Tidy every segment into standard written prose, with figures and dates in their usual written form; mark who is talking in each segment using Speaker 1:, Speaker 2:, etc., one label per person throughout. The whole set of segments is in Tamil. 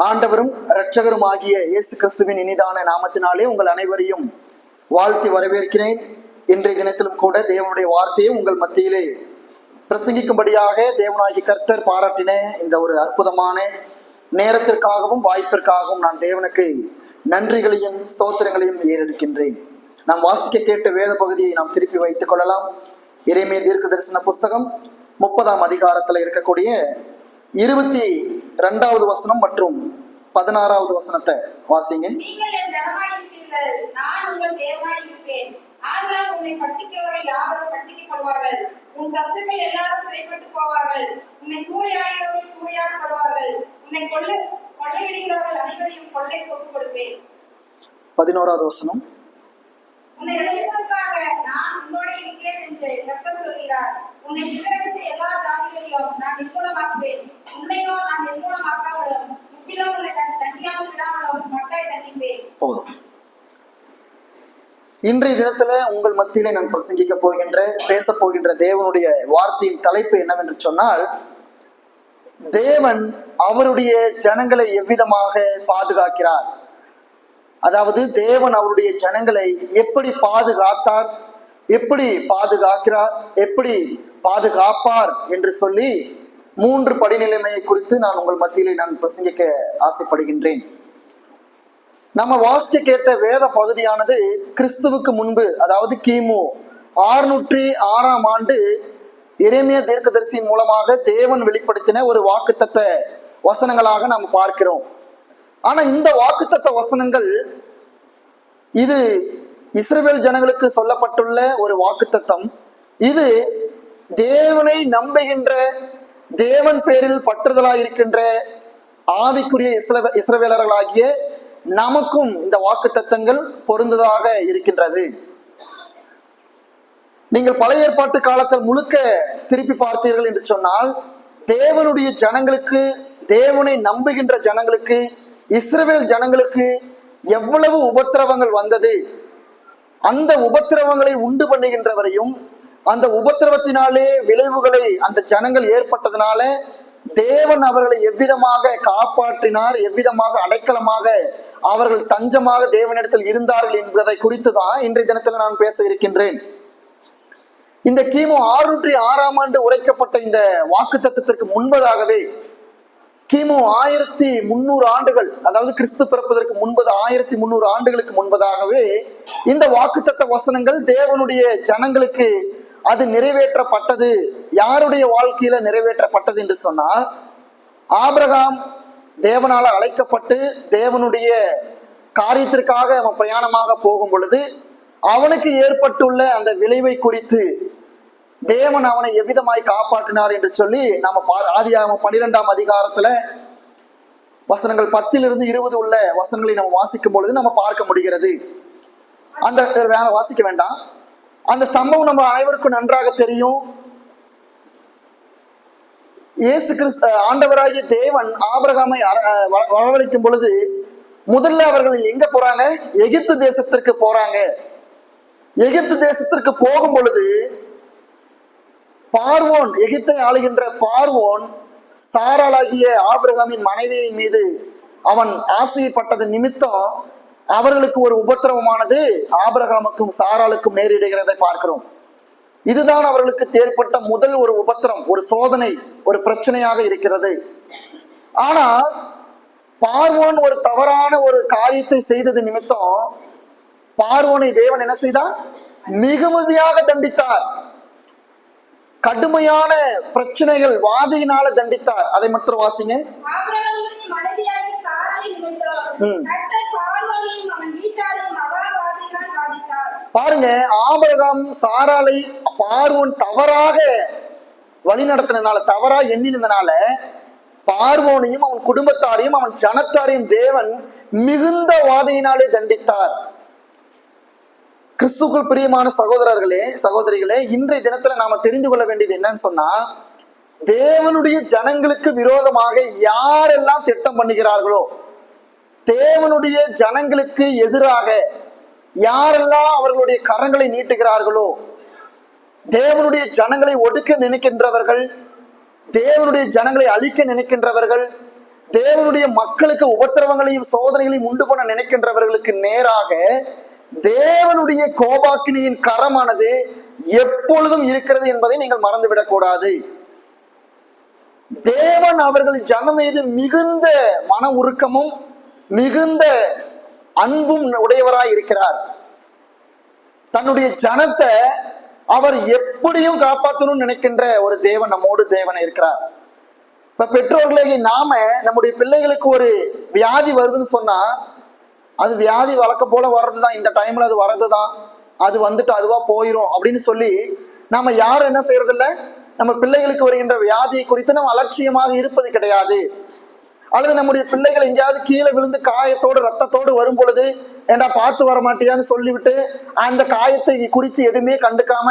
Speaker 1: ஆண்டவரும் இரட்சகரும் ஆகிய இயேசு கிறிஸ்துவின் இனிதான நாமத்தினாலே உங்கள் அனைவரையும் வாழ்த்தி வரவேற்கிறேன். இன்றைய தினத்திலும் கூட தேவனுடைய வார்த்தையை உங்கள் மத்தியிலே பிரசங்கிக்கும்படியாக தேவனாகி கர்த்தர் பாராட்டின இந்த ஒரு அற்புதமான நேரத்திற்காகவும் வாய்ப்பிற்காகவும் நான் தேவனுக்கு நன்றிகளையும் ஸ்தோத்திரங்களையும் ஏறெடுக்கின்றேன். நாம் வாசிக்க கேட்ட வேத பகுதியை நாம் திருப்பி வைத்துக் கொள்ளலாம். எரேமியா தீர்க்க தரிசன புஸ்தகம் 30ஆம் அதிகாரத்தில் இருக்கக்கூடிய 22வது வசனம் மற்றும் 16வது வசனத்தை வாசிங்க.
Speaker 2: நீங்கள் என் ஜனமாய் இருப்பீர்கள், நான் உங்கள் தேவனாய் இருப்பேன். ஆதலால் உன்னை பட்சிக்கிறவர்கள் யாவரும் பட்சிக்கப்படுவார்கள், உன் சத்துக்கள் எல்லாரும் சிறைப்பட்டு போவார்கள். உன்னை சூறையாடுகிறவர்கள் சூறையாடப்படுவார்கள், உன்னை கொள்ளையிடுகிறவர்கள் அனைவரையும் கொள்ளைக்கு ஒப்புக் கொடுப்பேன்.
Speaker 1: 11வது வசனம்.
Speaker 2: உன்னை ரட்சிப்பதற்காக நான் உன்னோட இருக்கிறேன் என்று கர்த்தர் சொல்கிறார். உன்னை சிதறடித்த எல்லா ஜாதிகளையும் நான் நிர்மூலமாக்குவேன். உன்னையோ நான் நிர்மூலமாக்காமலும் முற்றிலும் உன்னை தண்டியாமல் விடாமலும் மட்டாய் தண்டிப்பேன்.
Speaker 1: போதும். இன்றைய தினத்துல உங்கள் மத்தியிலே நான் பிரசங்கிக்க போகின்ற பேச போகின்ற தேவனுடைய வார்த்தையின் தலைப்பு என்னவென்று சொன்னால், தேவன் அவருடைய ஜனங்களை எவ்விதமாக பாதுகாக்கிறார், அதாவது தேவன் அவருடைய ஜனங்களை எப்படி பாதுகாத்தார், எப்படி பாதுகாக்கிறார், எப்படி பாதுகாப்பார் என்று சொல்லி 3 படிநிலைமையை குறித்து நான் உங்கள் மத்தியிலே நான் பிரசங்கிக்க ஆசைப்படுகின்றேன். நம்ம வாசிக்க கேட்ட வேத பகுதியானது கிறிஸ்துவுக்கு முன்பு, அதாவது கிமு 606ஆம் ஆண்டு எரேமியா தீர்க்கதரிசியின் மூலமாக தேவன் வெளிப்படுத்தின ஒரு வாக்குத்தத்த வசனங்களாக நாம் பார்க்கிறோம். ஆனா இந்த வாக்குத்தத்த வசனங்கள் இது இஸ்ரவேல் ஜனங்களுக்கு சொல்லப்பட்டுள்ள ஒரு வாக்குத்தத்தம். இது தேவனை நம்புகின்ற, தேவன் பேரில் பற்றுதலாய் இருக்கின்ற ஆவிக்குரிய இஸ்ரவேலர்களாகிய நமக்கும் இந்த வாக்குத்தத்தங்கள் பொருந்ததாக இருக்கின்றது. நீங்கள் பழைய ஏற்பாட்டு காலத்தில் முழுக்க திருப்பி பார்த்தீர்கள் என்று சொன்னால், தேவனுடைய ஜனங்களுக்கு, தேவனை நம்புகின்ற ஜனங்களுக்கு, இஸ்ரவேல் ஜனங்களுக்கு எவ்வளவு உபத்திரவங்கள் வந்தது, அந்த உபத்திரவங்களை உண்டு பண்ணுகின்றவரையும் அந்த உபத்திரவத்தினாலே விளைவுகளை அந்த ஜனங்கள் ஏற்பட்டதுனால தேவன் அவர்களை எவ்விதமாக காப்பாற்றினார், எவ்விதமாக அடைக்கலமாக அவர்கள் தஞ்சமாக தேவனிடத்தில் இருந்தார்கள் என்பதை குறித்து தான் இன்றைய தினத்தில் நான் பேச இருக்கின்றேன். இந்த கிமு 606ஆம் ஆண்டு உரைக்கப்பட்ட இந்த வாக்கு தத்துவத்திற்கு முன்பதாகவே, கிமு 1300 ஆண்டுகள், அதாவது கிறிஸ்து பிறப்பதற்கு முன்பது 1300 ஆண்டுகளுக்கு முன்பதாகவே இந்த வாக்குத்தத்த வசனங்கள் தேவனுடைய ஜனங்களுக்கு அது நிறைவேற்றப்பட்டது. யாருடைய வாழ்க்கையில நிறைவேற்றப்பட்டது என்று சொன்னால், ஆபிரகாம் தேவனால அழைக்கப்பட்டு தேவனுடைய காரியத்திற்காக அவன் பிரயாணமாக போகும் பொழுது அவனுக்கு ஏற்பட்டுள்ள அந்த விளைவை குறித்து தேவன் அவனை எவ்விதமாய் காப்பாற்றினார் என்று சொல்லி நம்ம ஆதியாகமம் 12ஆம் அதிகாரத்துல வசனங்கள் 10 - 20 உள்ள வசனங்களை நம்ம வாசிக்கும் பொழுது நம்ம பார்க்க முடிகிறது. அந்த வேற வாசிக்க வேண்டாம், அந்த சம்பவம் நம்ம அனைவருக்கும் நன்றாக தெரியும். இயேசு கிறிஸ்து ஆண்டவராகிய தேவன் ஆபிரகாமை வரவழைக்கும் பொழுது முதல்ல அவர்கள் எங்க போறாங்க? எகிப்து தேசத்திற்கு போறாங்க. எகிப்து தேசத்திற்கு போகும் பொழுது பார்வோன், எகிப்தை ஆளுகின்ற பார்வோன் சாராளாகிய ஆபிரகாமின் மனைவியின் மீது அவன் ஆசைப்பட்டது நிமித்தம் அவர்களுக்கு ஒரு உபத்திரவமானது ஆபிரகாமுக்கும் சாராளுக்கும் நேரிடுகிறதை பார்க்கிறோம். இதுதான் அவர்களுக்கு ஏற்பட்ட முதல் ஒரு உபத்திரம், ஒரு சோதனை, ஒரு பிரச்சனையாக இருக்கிறது. ஆனா பார்வோன் ஒரு தவறான ஒரு காரியத்தை செய்தது நிமித்தம் பார்வோனை தேவன் என்ன செய்தார்? மிகுதியாக தண்டித்தார். கடுமையான பிரச்சனைகள் வாதியினால தண்டித்தார். அதை மட்டும் வாசிங்க. பாருங்க, ஆபிரகாம் சாராளை பார்வோன் தவறாக வழி நடத்தினால, தவறா எண்ணினதுனால பார்வோனையும் அவன் குடும்பத்தாரையும் அவன் ஜனத்தாரையும் தேவன் மிகுந்த வாதையினாலே தண்டித்தார். கிறிஸ்துவுக்குள் பிரியமான சகோதரர்களே, சகோதரிகளே, இன்றைய தினத்துல நாம தெரிந்து கொள்ள வேண்டியது என்னன்னு சொன்னா, தேவனுடைய ஜனங்களுக்கு விரோதமாக யாரெல்லாம் திட்டம் பண்ணுகிறார்களோ, தேவனுடைய ஜனங்களுக்கு எதிராக யாரெல்லாம் அவர்களுடைய கரங்களை நீட்டுகிறார்களோ, தேவனுடைய ஜனங்களை ஒடுக்க நினைக்கின்றவர்கள், தேவனுடைய ஜனங்களை அழிக்க நினைக்கின்றவர்கள், தேவனுடைய மக்களுக்கு உபத்திரவங்களையும் சோதனைகளையும் உண்டு பண்ண நினைக்கின்றவர்களுக்கு நேராக தேவனுடைய கோபாக்கினியின் கரமானது எப்பொழுதும் இருக்கிறது என்பதை நீங்கள் மறந்துவிடக் கூடாது. தேவன் அவர்கள் ஜனம் மீது மிகுந்த மன உருக்கமும் மிகுந்த அன்பும் உடையவராய் இருக்கிறார். தன்னுடைய ஜனத்தை அவர் எப்படியும் காப்பாற்றணும்னு நினைக்கின்ற ஒரு தேவன் நம்மோடு தேவன் இருக்கிறார். இப்ப பெற்றோர்களே, நாம நம்முடைய பிள்ளைகளுக்கு ஒரு வியாதி வருதுன்னு சொன்னா அது வியாதி வழக்க போல வர்றதுதான், இந்த டைம்ல அது வர்றதுதான், அது வந்துட்டு அதுவா போயிரும் அப்படின்னு சொல்லி நாம யாரும் என்ன செய்யறது இல்லை. நம்ம பிள்ளைகளுக்கு வருகின்ற வியாதியை குறித்து நம்ம அலட்சியமாக இருப்பது கிடையாது. அல்லது நம்முடைய பிள்ளைகள் எங்கேயாவது கீழே விழுந்து காயத்தோடு ரத்தத்தோடு வரும் பொழுது ஏண்டா பார்த்து வர மாட்டியான்னு சொல்லிவிட்டு அந்த காயத்தை குறித்து எதுவுமே கண்டுக்காம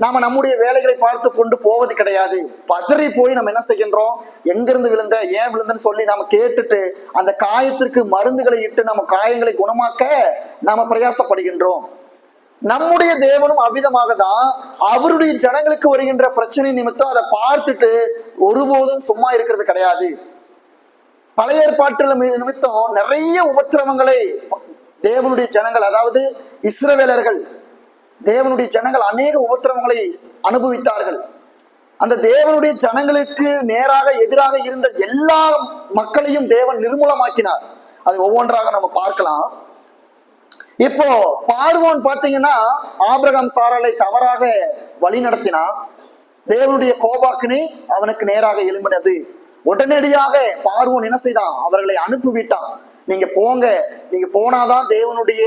Speaker 1: நாம நம்முடைய வேலைகளை பார்த்து கொண்டு போவது கிடையாது. பதறி போய் நம்ம என்ன செய்கின்றோம், எங்கிருந்து விழுந்த, ஏன் விழுந்தன்னு சொல்லி நாம கேட்டுட்டு அந்த காயத்திற்கு மருந்துகளை இட்டு நம்ம காயங்களை குணமாக்க நாம பிரயாசப்படுகின்றோம். நம்முடைய தேவனும் அவ்விதமாக தான் அவருடைய ஜனங்களுக்கு வருகின்ற பிரச்சனை நிமித்தம் அதை பார்த்துட்டு ஒருபோதும் சும்மா இருக்கிறது கிடையாது. பழைய ஏற்பாட்டுல நிமித்தம் நிறைய உபத்திரவங்களை தேவனுடைய ஜனங்கள், அதாவது இஸ்ரவேலர்கள், தேவனுடைய ஜனங்கள் அநேக உபத்திரவங்களை அனுபவித்தார்கள். அந்த தேவனுடைய ஜனங்களுக்கு நேராக எதிராக இருந்த எல்லா மக்களையும் தேவன் நிர்மூலமாக்கினார். அது ஒவ்வொன்றாக நம்ம பார்க்கலாம். இப்போ பார்வோன் பாத்தீங்கன்னா ஆபிரகாம் சாராளை தவறாக வழி நடத்தினா தேவனுடைய கோபாக்கினை அவனுக்கு நேராக எழும்பினது. உடனடியாக பார்வோன் என்ன செய்தான், அவர்களை அனுப்பிவிட்டான். நீங்க போங்க, நீங்க போனாதான் தேவனுடைய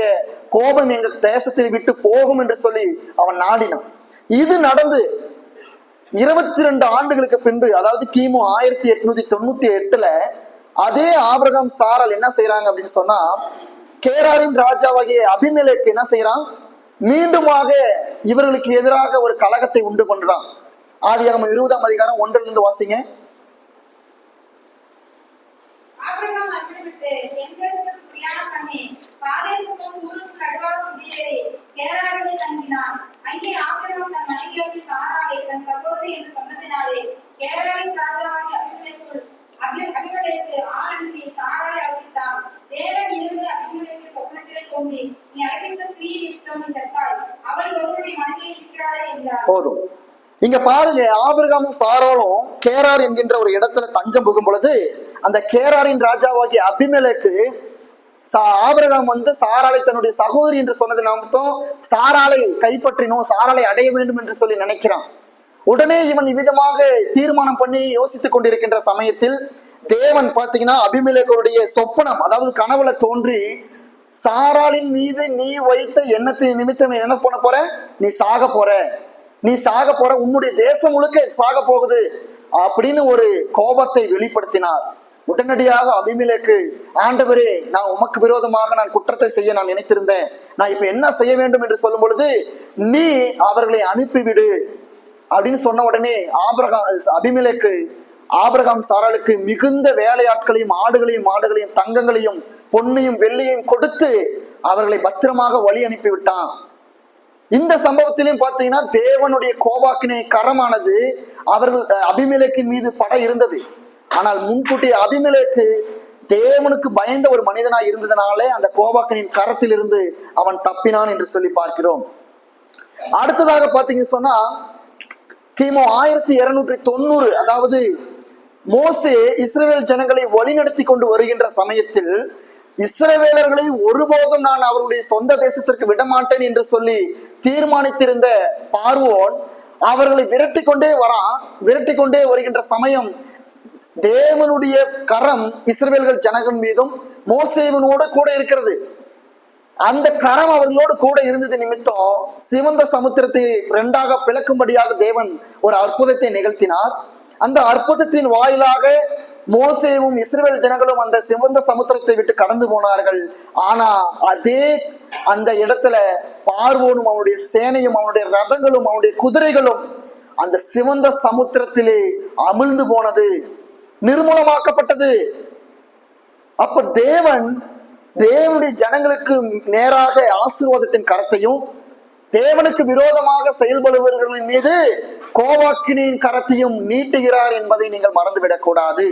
Speaker 1: கோபம் எங்க தேசத்தை விட்டு போகும் என்று சொல்லி அவன் நாடினான். இது நடந்து 22 ஆண்டுகளுக்கு பின்பு, அதாவது கிமு 1898 அதே ஆபிரகாம் சாராள் என்ன செய்யறாங்க அப்படின்னு சொன்னா, கேராரின் ராஜாவாகிய அபிமெலேக்கு என்ன செய்யறான், மீண்டுமாக இவர்களுக்கு எதிராக ஒரு கலகத்தை உண்டு பண்றான். ஆதியாகமம் 20ஆம் அதிகாரம் 1 வாசிங்க.
Speaker 2: ஆபிரகாம் அபிமெலேக்கு என்கேசருக்கு பிரயாணம் பண்ணி காதேசுக்கும் ஊருக்கு நடுவாக குடியேறி கேராரிலே தங்கினான். அங்கே ஆபிரகாம் தன் மனைவியாகிய சாராளை தன் சகோதரி என்று சொன்னதினாலே கேராரின் ராஜாவாகிய அபிமெலேக்கு ஆள் அனுப்பி சாராளை அழைத்தான். தேவன் இருந்து அபிமெலேக்கு சொப்பனத்திலே தோன்றி, நீ அழைத்த ஸ்திரீ நிமித்தம் செத்தாய், அவள் ஒருவருடைய மனைவியை இருக்கிறாளே என்றார்.
Speaker 1: போதும். இங்க பாருங்க, ஆபிரகாமும் சாராளும் கேரார் என்கின்ற ஒரு இடத்துல தஞ்சம் புகும் பொழுது அந்த கேராரின் ராஜாவாகிய அபிமெலேக்கு ஆபிரகாம் சாராளை தன்னுடைய சகோதரி என்று சொன்னது நிமித்தம் சாராளை கைப்பற்றினோம், சாராளை அடைய வேண்டும் என்று சொல்லி நினைக்கிறான். உடனே இவன் இவ்விதமாக தீர்மானம் பண்ணி யோசித்துக் கொண்டிருக்கின்ற சமயத்தில் தேவன் பாத்தீங்கன்னா அபிமெலேக்குடைய சொப்பனம், அதாவது கனவுல தோன்றி, சாராளின் மீது நீ வைத்த எண்ணத்தின் நிமித்தம் என்ன பண்ண போற, நீ சாக போற, நீ சாக போற, உன்னுடைய தேசம் முழுக்க சாக போகுது அப்படின்னு ஒரு கோபத்தை வெளிப்படுத்தினார். உடனடியாக அபிமெலேக்கு, ஆண்டவரே, நான் உமக்கு விரோதமாக நான் குற்றத்தை செய்ய நான் நினைத்திருந்தேன், நான் இப்ப என்ன செய்ய வேண்டும் என்று சொல்லும் பொழுது, நீ அவர்களை அனுப்பிவிடு அப்படின்னு சொன்ன உடனே அபிமெலேக்கு ஆபிரகாம் சாராளுக்கு மிகுந்த வேலையாட்களையும் ஆடுகளையும் மாடுகளையும் தங்கங்களையும் பொன்னையும் வெள்ளியையும் கொடுத்து அவர்களை பத்திரமாக வழி அனுப்பிவிட்டான். இந்த சம்பவத்திலையும் பார்த்தீங்கன்னா தேவனுடைய கோபாக்கினை கரமானது அவர்கள் அபிமெலேக்கின் மீது பட இருந்தது. ஆனால் முன்கூட்டிய அபிமெலேக்கு தேவனுக்கு பயந்த ஒரு மனிதனாய் இருந்ததுனாலே அந்த கோபாக்கினின் கரத்தில் இருந்து அவன் தப்பினான் என்று சொல்லி பார்க்கிறோம். அடுத்ததாக பாத்தீங்கன்னு சொன்னா கிமு 1290, அதாவது மோசே இஸ்ரவேல் ஜனங்களை வழிநடத்தி கொண்டு வருகின்ற சமயத்தில் இஸ்ரவேலர்களை ஒருபோதும் நான் அவருடைய சொந்த தேசத்திற்கு விடமாட்டேன் என்று சொல்லி தீர்மானித்திருந்த பார்வோன் அவர்களை விரட்டி கொண்டே வருகின்ற சமயம் தேவனுடைய கரம் இஸ்ரவேல்கள் ஜனங்கள் மீதும் மோசேவினோடு கூட இருக்கிறது. அந்த கரம் அவர்களோடு கூட இருந்தது நிமித்தம் சிவந்த சமுத்திரத்தை 2ஆக பிளக்கும்படியாக தேவன் ஒரு அற்புதத்தை நிகழ்த்தினார். அந்த அற்புதத்தின் வாயிலாக மோசேவும் இஸ்ரவேல் ஜனங்களும் அந்த சிவந்த சமுத்திரத்தை விட்டு கடந்து போனார்கள். ஆனா அதே அந்த இடத்துல பார்வோனும் அவனுடைய சேனையும் அவனுடைய ரதங்களும் அவனுடைய குதிரைகளும் அந்த சிவந்த சமுத்திரத்திலே அமிழ்ந்து போனது, நிர்மூலமாக்கப்பட்டது. அப்ப தேவனுடைய ஜனங்களுக்கு நேராக ஆசீர்வாதத்தின் கரத்தையும் தேவனுக்கு விரோதமாக செயல்படுபவர்களின் மீது கோபாக்கினியின் கரத்தையும் நீட்டுகிறார் என்பதை நீங்கள் மறந்துவிடக் கூடாது.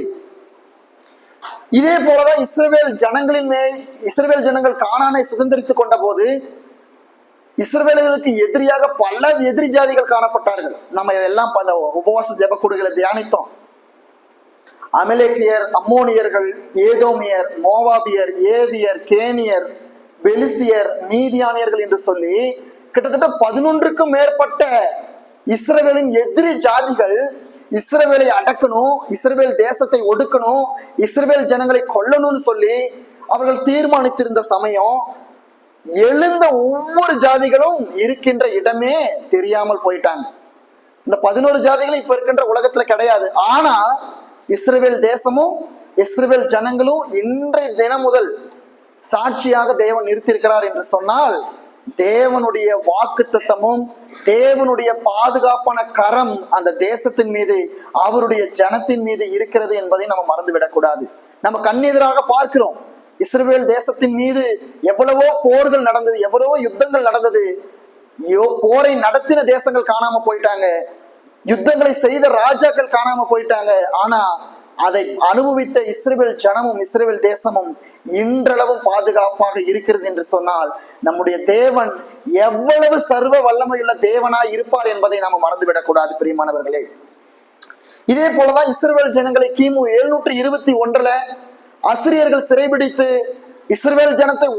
Speaker 1: இதே போலதான் இஸ்ரவேல் ஜனங்கள் கானானை சுதந்திரித்துக் கொண்ட போது இஸ்ரவேலர்களுக்கு எதிரியாக பல எதிரி ஜாதிகள் காணப்பட்டார்கள். நம்ம இதெல்லாம் உபவாச ஜெபக்கூடுகளை தியானித்தோம். அமலேக்கியர், அம்மோனியர்கள், ஏதோமியர், மோவாபியர், ஏவியர், கேனியர், பெலிஸ்தியர், மீதியானியர்கள் என்று சொல்லி கிட்டத்தட்ட 11க்கும் மேற்பட்ட இஸ்ரவேலின் எதிரி ஜாதிகள் இஸ்ரவேலை அடக்கணும், இஸ்ரவேல் தேசத்தை ஒடுக்கணும், இஸ்ரவேல் ஜனங்களை கொல்லணும்னு சொல்லி அவர்கள் தீர்மானித்திருந்த சமயம் எழுந்த ஒவ்வொரு ஜாதிகளும் இருக்கின்ற இடமே தெரியாமல் போயிட்டாங்க. இந்த 11 ஜாதிகளும் இப்ப இருக்கின்ற உலகத்துல கிடையாது. ஆனா இஸ்ரவேல் தேசமும் இஸ்ரவேல் ஜனங்களும் இன்றைய தினம் முதல் சாட்சியாக தேவன் நிறுத்தியிருக்கிறார் என்று சொன்னால் தேவனுடைய வாக்குத்தத்தமும் தேவனுடைய பாதுகாப்பான கரம் அந்த தேசத்தின் மீது அவருடைய ஜனத்தின் மீது இருக்கிறது என்பதை நம்ம மறந்துவிடக் கூடாது. நம்ம கண்ணெதிராக பார்க்கிறோம், இஸ்ரவேல் தேசத்தின் மீது எவ்வளவோ போர்கள் நடந்தது, எவ்வளவோ யுத்தங்கள் நடந்தது. போரை நடத்தின தேசங்கள் காணாம போயிட்டாங்க, யுத்தங்களை செய்த ராஜாக்கள் காணாம போயிட்டாங்க. ஆனா அதை அனுபவித்த இஸ்ரவேல் ஜனமும் இஸ்ரவேல் தேசமும் இன்றளவும் பாதுகாப்பாக இருக்கிறது என்று சொன்னால் நம்முடைய தேவன் எவ்வளவு சர்வ வல்லமையுள்ள தேவனாய் இருப்பார் என்பதை நாம மறந்துவிடக் கூடாது பிரியமானவர்களே. இதே போலதான் இஸ்ரவேல் ஜனங்களை கிமு 721 அசிரியர்கள் சிறைபிடித்து இஸ்ரவேல் ஜனத்தை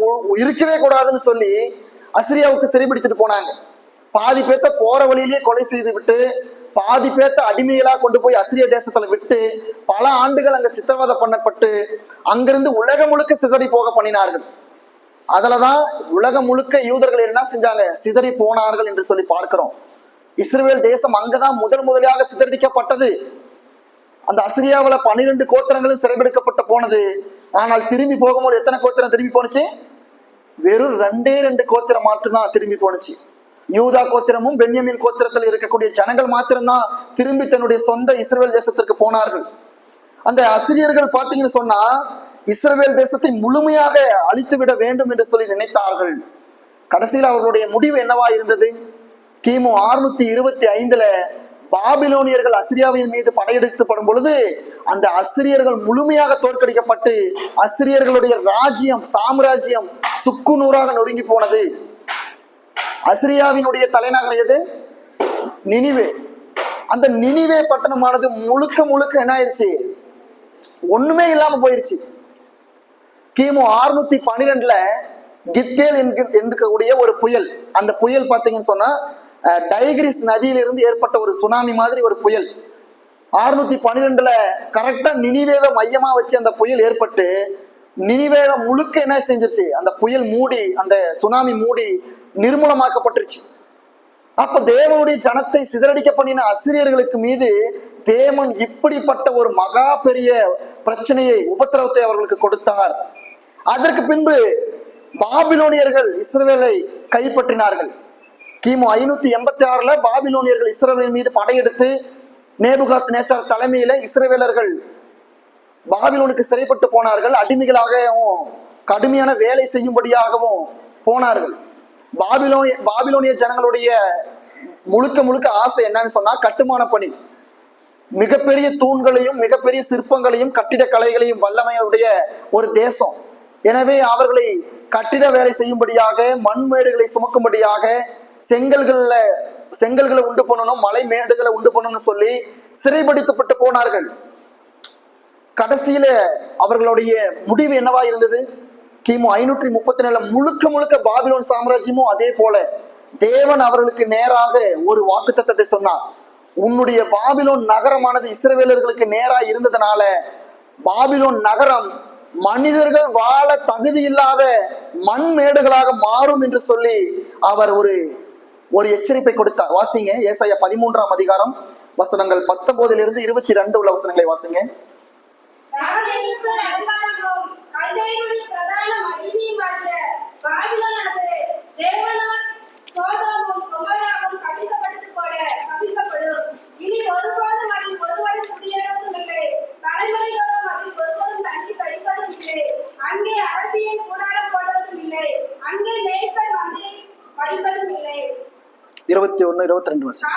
Speaker 1: இருக்கவே கூடாதுன்னு சொல்லி அசிரியாவுக்கு சிறைபிடித்துட்டு போனாங்க. பாதி பேத்த போற வழியிலேயே கொலை செய்து விட்டு பாதி பேத்த அடிமைகளா கொண்டு போய் அசிரிய தேசத்துல விட்டு பல ஆண்டுகள் அங்க சித்திரவதை பண்ணப்பட்டு அங்கிருந்து உலகம் முழுக்க சிதறி போக பண்ணினார்கள். அதுலதான் உலகம் முழுக்க யூதர்கள் என்ன செஞ்சாங்க, சிதறி போனார்கள் என்று சொல்லி பார்க்கிறோம். இஸ்ரவேல் தேசம் அங்கதான் முதலாக சிதறடிக்கப்பட்டது. அந்த அசிரியாவில 12 கோத்திரங்களும் சிறைபிடிக்கப்பட்டு போனது. ஆனால் திரும்பி போகும்போது எத்தனை கோத்திரம் திரும்பி போனுச்சு? வெறும் 2 கோத்திரம் மட்டும்தான் திரும்பி போனுச்சு. யூதா கோத்திரமும் பென்யமின் கோத்திரத்தில் இருக்கக்கூடிய ஜனங்கள் மாத்திரம்தான் திரும்பி தன்னுடைய சொந்த இஸ்ரவேல் தேசத்திற்கு போனார்கள். அந்த அசிரியர்கள் பாத்தீங்கன்னு சொன்னா இஸ்ரவேல் தேசத்தை முழுமையாக அழித்து விட வேண்டும் என்று சொல்லி நினைத்தார்கள். கடைசியில் அவர்களுடைய முடிவு என்னவா இருந்தது? கிமு 625 பாபிலோனியர்கள் அசிரியாவின் மீது படையெடுக்கப்படும் பொழுது அந்த அசிரியர்கள் முழுமையாக தோற்கடிக்கப்பட்டு அசிரியர்களுடைய ராஜ்யம் சாம்ராஜ்யம் சுக்கு நூறாக நொறுங்கி போனது. அசிரியாவினுடைய தலைநகர் எது? நினிவே. அந்த நினிவே பட்டணமானது முழுக்க என்ன ஆயிடுச்சு? ஒண்ணுமே இல்லாம போயிருச்சு. கிமு 612 கித்கேல் என்கக்கூடிய ஒரு புயல், அந்த புயல் பாத்தீங்கன்னு சொன்னா டைகிரிஸ் நதியிலிருந்து ஏற்பட்ட ஒரு சுனாமி மாதிரி ஒரு புயல். 612 கரெக்டா நினிவேவை மையமா வச்சு அந்த புயல் ஏற்பட்டு நினிவேவை முழுக்க என்ன செஞ்சிருச்சு? அந்த புயல் மூடி, அந்த சுனாமி மூடி நிர்மூலமாக்கப்பட்டுருச்சு. அப்ப தேவனுடைய ஜனத்தை சிதறடிக்க பண்ணின அசிரியர்களுக்கு மீது தேவன் இப்படிப்பட்ட ஒரு மகா பெரிய பிரச்சனையை, உபத்திரவத்தை அவர்களுக்கு கொடுத்தார். அதற்கு பின்பு பாபிலோனியர்கள் இஸ்ரவேலை கைப்பற்றினார்கள். கிமு 586 பாபிலோனியர்கள் இஸ்ரவேல் மீது படையெடுத்து நேபுகாத் நேச்சார் தலைமையில இஸ்ரவேலர்கள் பாபிலோனுக்கு சிறைப்பட்டு போனார்கள். அடிமைகளாகவும் கடுமையான வேலை செய்யும்படியாகவும் போனார்கள். பாபிலோனிய ஜனங்களுடைய முழுக்க ஆசை என்னன்னு சொன்னா கட்டுமான பணி, மிகப்பெரிய தூண்களையும் மிகப்பெரிய சிற்பங்களையும் கட்டிட கலைகளையும் வல்லமையுடைய ஒரு தேசம். எனவே அவர்களை கட்டிட வேலை செய்யும்படியாக, மண்மேடுகளை சுமக்கும்படியாக, செங்கல்களை உண்டு பண்ணணும், மலை மேடுகளை உண்டு பண்ணணும்னு சொல்லி சிறைபிடிக்கப்பட்டு போனார்கள். கடைசியில அவர்களுடைய முடிவு என்னவா இருந்தது? கிமு 537 முழுக்க பாபிலோன் சாம்ராஜ்யமும் அதே போல தேவன் அவர்களுக்கு நேராக ஒரு வாக்குத்தத்தத்தை சொன்னார். உன்னுடைய பாபிலோன் நகரமானது இஸ்ரவேலர்களுக்கு நேராக இருந்ததுனால பாபிலோன் நகரம் மனிதர்கள் வாழ தகுதி இல்லாத மண்மேடுகளாக மாறும் என்று சொல்லி அவர் ஒரு எச்சரிப்பை கொடுத்தார். வாசிங்க ஏசாயா 13ஆம் அதிகாரம் வசனங்கள் 19 22 உள்ள வசனங்களை வாசிங்க.
Speaker 2: அங்கே அரசியல் கூடாரம் போடுவதும் இல்லை, அங்கே மேய்ப்பர் வந்து படிப்பதும் இல்லை.
Speaker 1: 21 22 வருஷம்.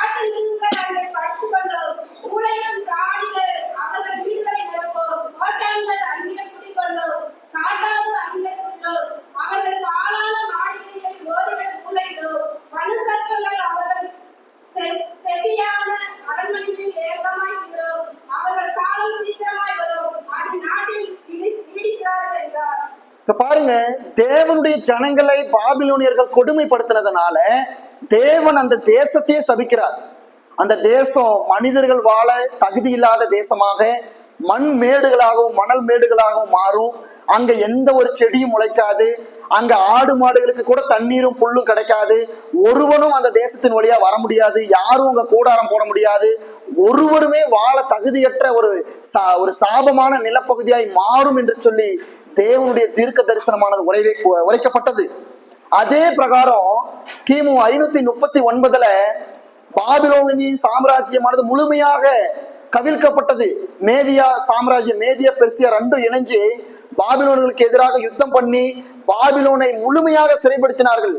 Speaker 2: ஊழையும் பிராணிகள் அவர்கள் வீடுகளை நிரப்பும், கோட்டான்கள் அங்கே
Speaker 1: இப்ப பாருங்க, தேவனுடைய ஜனங்களை பாபிலோனியர்கள் கொடுமைப்படுத்தினதுனால தேவன் அந்த தேசத்தையே சபிக்கிறார். அந்த தேசம் மனிதர்கள் வாழ தகுதி இல்லாத தேசமாக, மண் மேடுகளாகவும் மணல் மேடுகளாகவும் மாறும். அங்க எந்த ஒரு செடியும் முளைக்காது. அங்க ஆடு மாடுகளுக்கு கூட தண்ணீரும் புல்லும் கிடைக்காது. ஒருவனும் அந்த தேசத்தின் வழியா வர முடியாது. யாரும் அங்க கூடாரம் போட முடியாது. ஒருவருமே வாழ தகுதியற்ற ஒரு சாபமான நிலப்பகுதியாய் மாறும் என்று சொல்லி தேவனுடைய தீர்க்க தரிசனமானது உரைக்கப்பட்டது. அதே பிரகாரம் கிமு 539 பாபிலோனியின் சாம்ராஜ்யமானது முழுமையாக கவிழ்க்கப்பட்டது. மேதியா சாம்ராஜ்யம், மேதியா பெர்சியா ரெண்டும் இணைஞ்சு பாபிலோன்களுக்கு எதிராக யுத்தம் பண்ணி பாபிலோனை முழுமையாக சிறைப்படுத்தினார்கள்.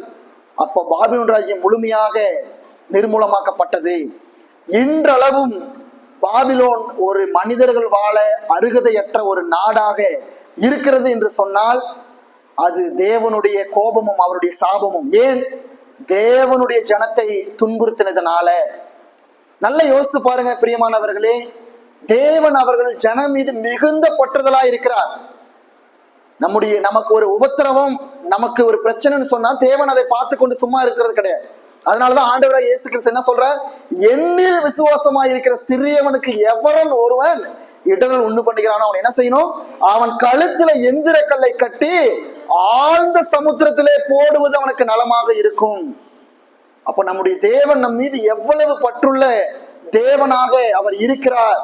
Speaker 1: அப்ப பாபிலோன் ராஜ்யம் முழுமையாக நிர்மூலமாக்கப்பட்டது. இன்றளவும் பாபிலோன் ஒரு மனிதர்கள் வாழ அருகதையற்ற ஒரு நாடாக இருக்கிறது என்று சொன்னால் அது தேவனுடைய கோபமும் அவருடைய சாபமும். ஏன்? தேவனுடைய ஜனத்தை துன்புறுத்தினதுனால. நல்ல யோசித்து பாருங்க பிரியமானவர்களே, தேவன் அவர்கள் ஜனம் மீது மிகுந்த பற்றுதலா இருக்கிறார். நமக்கு ஒரு உபத்திரவம், நமக்கு ஒரு பிரச்சனைன்னு சொன்னா தேவன் அதை பார்த்து கொண்டு சும்மா இருக்கிறது கிடையாது. அதனாலதான் ஆண்டவராக இயேசு கிறிஸ்து என்ன சொல்றார்? என்னில் விசுவாசமா இருக்கிற சிறியவனுக்கு எவரன் ஒருவன் இடரல் உண்டு பண்ணுகிறானோ அவன் என்ன செய்யணும்? அவன் கழுத்துல எந்திர கல்லை கட்டி ஆழ்ந்த சமுத்திரத்திலே போடுவது அவனுக்கு நலமாக இருக்கும். அப்ப நம்முடைய தேவன் நம் மீது எவ்வளவு பற்றுள்ள தேவனாக அவர் இருக்கிறார்,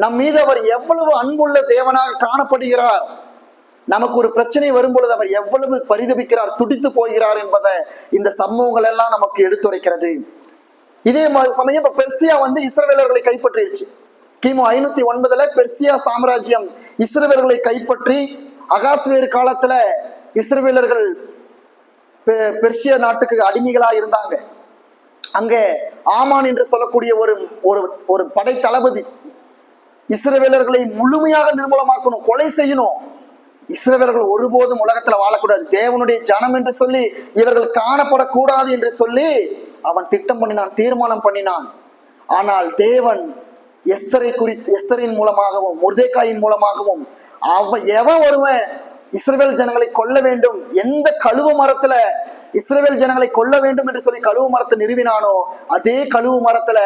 Speaker 1: நம் மீது அவர் எவ்வளவு அன்புள்ள தேவனாக காணப்படுகிறார், நமக்கு ஒரு பிரச்சனை வரும் பொழுது அவர் எவ்வளவு பரிதபிக்கிறார், துடித்து போகிறார் என்பதை இந்த சம்பவங்கள் எல்லாம் நமக்கு எடுத்துரைக்கிறது. இதே சமயம் இப்ப பெர்சியா இஸ்ரவேலர்களை கைப்பற்றிடுச்சு. கிமு 509 பெர்சியா சாம்ராஜ்யம் இஸ்ரவேலர்களை கைப்பற்றி, அகாஸ்வேறு காலத்துல இஸ்ரவேலர்கள் பெர்சியா நாட்டுக்கு அடிமைகளா இருந்தாங்க. அங்க ஆமான் என்று சொல்லக்கூடிய ஒரு படை தளபதி இஸ்ரவேலர்களை முழுமையாக நிர்மூலமாக்கணும், கொலை செய்யணும். இஸ்ரவேலர்கள் ஒருபோதும் உலகத்துல வாழக்கூடாது, தேவனுடைய ஜனம் என்று சொல்லி இவர்கள் காணப்படக்கூடாது என்று சொல்லி அவன் திட்டம் பண்ணினான், தீர்மானம் பண்ணினான். ஆனால் தேவன் எஸ்தரின் மூலமாகவும் மொர்தெகாயின் மூலமாகவும் எவன் ஒருவன் இஸ்ரவேல் ஜனங்களை கொல்ல வேண்டும், எந்த கழுவு மரத்துல இஸ்ரவேல் ஜனங்களை கொல்ல வேண்டும் என்று சொல்லி கழுவு மரத்தை நிறுவினானோ அதே கழுவு மரத்துல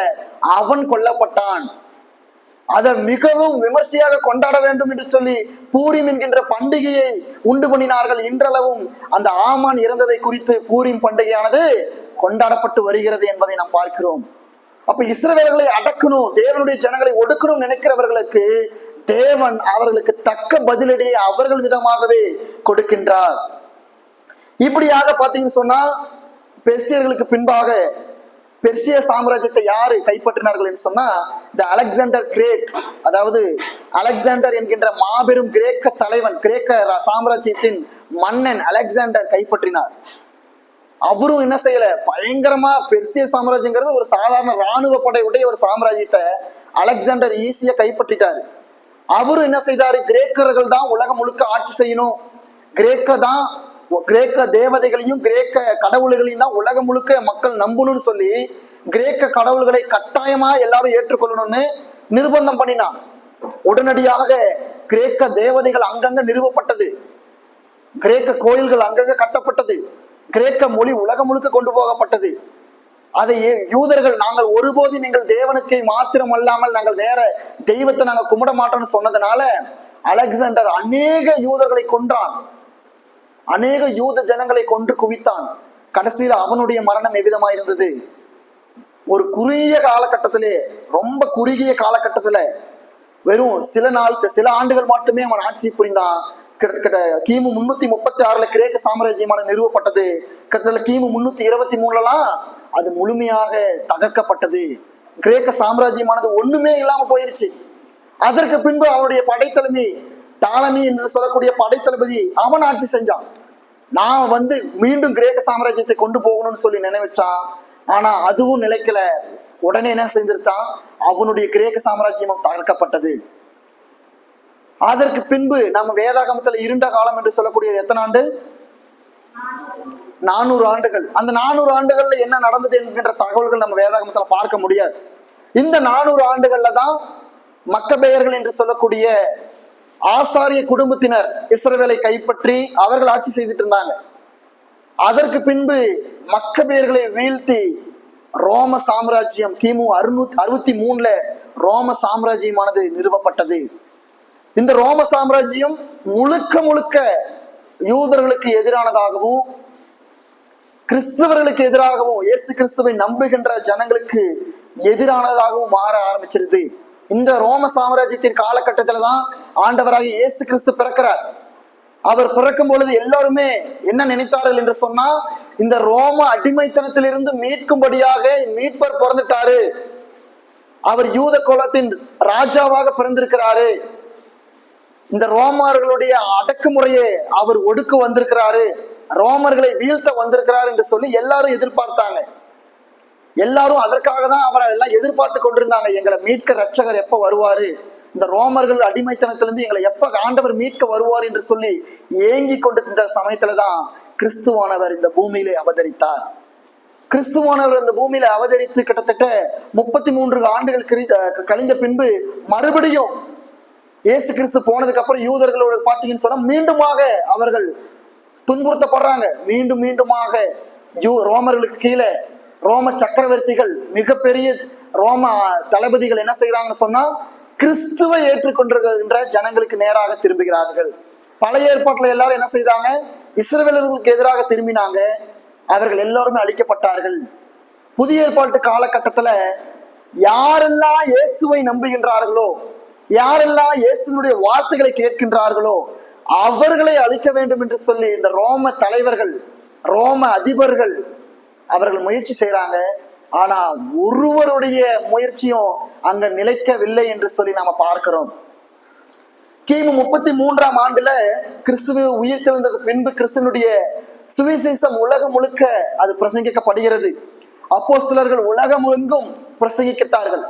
Speaker 1: அவன் கொல்லப்பட்டான். அதை மிகவும் விமர்சையாக கொண்டாட வேண்டும் என்று சொல்லி பூரிம் என்கின்ற பண்டிகையை உண்டு பண்ணினார்கள். இன்றளவும் அந்த ஆமான் இறந்ததை குறித்து பூரிம் பண்டிகையானது கொண்டாடப்பட்டு வருகிறது என்பதை நாம் பார்க்கிறோம். அப்ப இஸ்ரவேலர்களை அடக்கணும், தேவனுடைய ஜனங்களை ஒடுக்கணும் நினைக்கிறவர்களுக்கு தேவன் அவர்களுக்கு தக்க பதிலடியை அவர்கள் விதமாகவே கொடுக்கின்றார். இப்படியாக பாத்தீங்கன்னு சொன்னா பெர்சியர்களுக்கு பின்பாக பெர்சிய சாம்ராஜ்யத்தை யாரு கைப்பற்றினார்கள் என்று சொன்னா இந்த அலெக்சாண்டர் கிரேட், அதாவது அலெக்சாண்டர் என்கின்ற மாபெரும் கிரேக்க தலைவன், கிரேக்க சாம்ராஜ்யத்தின் மன்னன் அலெக்சாண்டர் கைப்பற்றினார். அவரும் என்ன செய்யல, பயங்கரமா பெர்சிய சாம்ராஜ்யங்கிறது ஒரு சாதாரண இராணுவ படை உடைய ஒரு சாம்ராஜ்யத்தை அலெக்சாண்டர் ஈஸியா கைப்பற்றிட்டாரு. அவரும் என்ன செய்தாரு, கிரேக்கர்கள் தான் உலகம் முழுக்க ஆட்சி செய்யணும், கிரேக்க தேவதைகளையும் கிரேக்க கடவுள்களையும் தான் உலகம் முழுக்க மக்கள் நம்பணும்னு சொல்லி கிரேக்க கடவுள்களை கட்டாயமா எல்லாரும் ஏற்றுக்கொள்ளணும்னு நிர்பந்தம் பண்ணினான். உடனடியாக கிரேக்க தேவதைகள் அங்கங்க நிறுவப்பட்டது, கிரேக்க கோயில்கள் அங்கங்க கட்டப்பட்டது, கிரேக்க மொழி உலகம் முழுக்க கொண்டு போகப்பட்டது. அதை யூதர்கள் நாங்கள் ஒருபோதும் எங்கள் தேவனுக்கு மாத்திரம் அல்லாமல் நாங்கள் வேற தெய்வத்தை நாங்கள் கும்பிட மாட்டோம்னு சொன்னதுனால அலெக்சாண்டர் அநேக யூதர்களை கொன்றான், அநேக யூத ஜனங்களை கொன்று குவித்தான். கடைசியில் அவனுடைய மரணம் எவ்விதமா இருந்தது? ஒரு குறுகிய காலகட்டத்திலே, ரொம்ப குறுகிய காலகட்டத்துல வெறும் சில ஆண்டுகள் மட்டுமே அவன் ஆட்சி புரிந்தான். கிட்டத்தட்ட கிமு 336 கிரேக்க சாம்ராஜ்யமான நிறுவப்பட்டது. கிட்டத்தட்ட கிமு 323 அது முழுமையாக தகர்க்கப்பட்டது. கிரேக்க சாம்ராஜ்யமானது ஒண்ணுமே இல்லாம போயிருச்சு. அதற்கு பின்பு அவனுடைய படைத்தலைமை டாலமி என்று சொல்லக்கூடிய படைத்தளபதி அவன் ஆட்சி செஞ்சான். நான் மீண்டும் கிரேக்க சாம்ராஜ்யத்தை கொண்டு போகணும்னு சொல்லி நினைச்சான். ஆனா அதுவும் நிலைக்கல. உடனே என்ன செஞ்சிருத்தான், அவனுடைய கிரேக்க சாம்ராஜ்யமும் தகர்க்கப்பட்டது. அதற்கு பின்பு நம்ம வேதாகமத்துல இருண்ட காலம் என்று சொல்லக்கூடிய எத்தனை ஆண்டு? 400 ஆண்டுகள். அந்த 400 ஆண்டுகள்ல என்ன நடந்தது என்கின்ற தகவல்கள் நம்ம வேதாகமத்துல பார்க்க முடியாது. இந்த 400 ஆண்டுகள்ல தான் மக்கபேயர்கள் என்று சொல்லக்கூடிய ஆசாரிய குடும்பத்தினர் இஸ்ரவேலை கைப்பற்றி அவர்கள் ஆட்சி செய்துட்டு இருந்தாங்க. அதற்கு பின்பு மக்கபேயர்களை வீழ்த்தி ரோம சாம்ராஜ்யம் கிமு 663 ரோம சாம்ராஜ்யமானது நிறுவப்பட்டது. இந்த ரோம சாம்ராஜ்யம் முழுக்க முழுக்க யூதர்களுக்கு எதிரானதாகவும் கிறிஸ்தவர்களுக்கு எதிராகவும் இயேசு கிறிஸ்துவை நம்புகின்ற ஜனங்களுக்கு எதிரானதாகவும் மாற ஆரம்பிச்சிருது. இந்த ரோம சாம்ராஜ்யத்தின் காலகட்டத்துல தான் ஆண்டவராகிய இயேசு கிறிஸ்து பிறக்கிறார். அவர் பிறக்கும் பொழுது எல்லாருமே என்ன நினைத்தார்கள் என்று சொன்னா, இந்த ரோம அடிமைத்தனத்திலிருந்து மீட்கும்படியாக மீட்பர் பிறந்துட்டாரு, அவர் யூத குலத்தின் ராஜாவாக பிறந்திருக்கிறாரு, இந்த ரோமர்களுடைய அடக்குமுறையை அவர் ஒடுக்க வந்திருக்கிறாரு, ரோமர்களை வீழ்த்த வந்திருக்கிறார் என்று சொல்லி எல்லாரும் எதிர்பார்த்தாங்க. எல்லாரும் அதற்காக தான் அவரை எல்லாம் எதிர்பார்த்து கொண்டிருந்தாங்க. எங்களை மீட்க ரட்சகர் எப்ப வருவாரு, இந்த ரோமர்கள் அடிமைத்தனத்திலிருந்து எங்களை எப்ப ஆண்டவர் மீட்க வருவார் என்று சொல்லி ஏங்கி கொண்டிருந்த சமயத்துலதான் கிறிஸ்துவானவர் இந்த பூமியிலே அவதரித்தார். கிறிஸ்துவானவர் இந்த பூமியில அவதரித்து கிட்டத்தட்ட 33 ஆண்டுகள் கழிந்த பின்பு மறுபடியும் இயேசு கிறிஸ்து போனதுக்கு அப்புறம் யூதர்களோட பாத்தீங்கன்னு சொன்னா மீண்டுமாக அவர்கள் துன்புறுத்தப்படுறாங்க. மீண்டுமாக ரோமர்களுக்கு கீழே ரோம சக்கரவர்த்திகள், மிகப்பெரிய ரோம தளபதிகள் என்ன செய்யறாங்கன்னு சொன்னா, கிறிஸ்துவை ஏற்றுக்கொண்டிருக்கின்ற ஜனங்களுக்கு நேராக திரும்புகிறார்கள். பழைய ஏற்பாட்டுல எல்லாரும் என்ன செய்தாங்க, இஸ்ரவேலர்களுக்கு எதிராக திரும்பினாங்க, அவர்கள் எல்லாருமே அழிக்கப்பட்டார்கள். புதிய ஏற்பாட்டு காலகட்டத்துல யாரெல்லாம் இயேசுவை நம்புகின்றார்களோ, யாரெல்லாம் இயேசுனுடைய வார்த்தைகளை கேட்கின்றார்களோ அவர்களை அழிக்க வேண்டும் என்று சொல்லி இந்த ரோம தலைவர்கள், ரோம அதிபர்கள் அவர்கள் முயற்சி செய்யறாங்க. ஆனா ஒருவருடைய முயற்சியும் அங்க நிலைக்கவில்லை என்று சொல்லி நாம பார்க்கிறோம். கிமு 33 ஆண்டுல கிறிஸ்துவ உயிர் தெழுந்தது பின்பு கிறிஸ்துவனுடைய சுவிசேஷம் உலகம் முழுக்க அது பிரசங்கிக்கப்படுகிறது. அப்போஸ்தலர்கள் உலகம் எங்கும் பிரசங்கித்தார்கள்.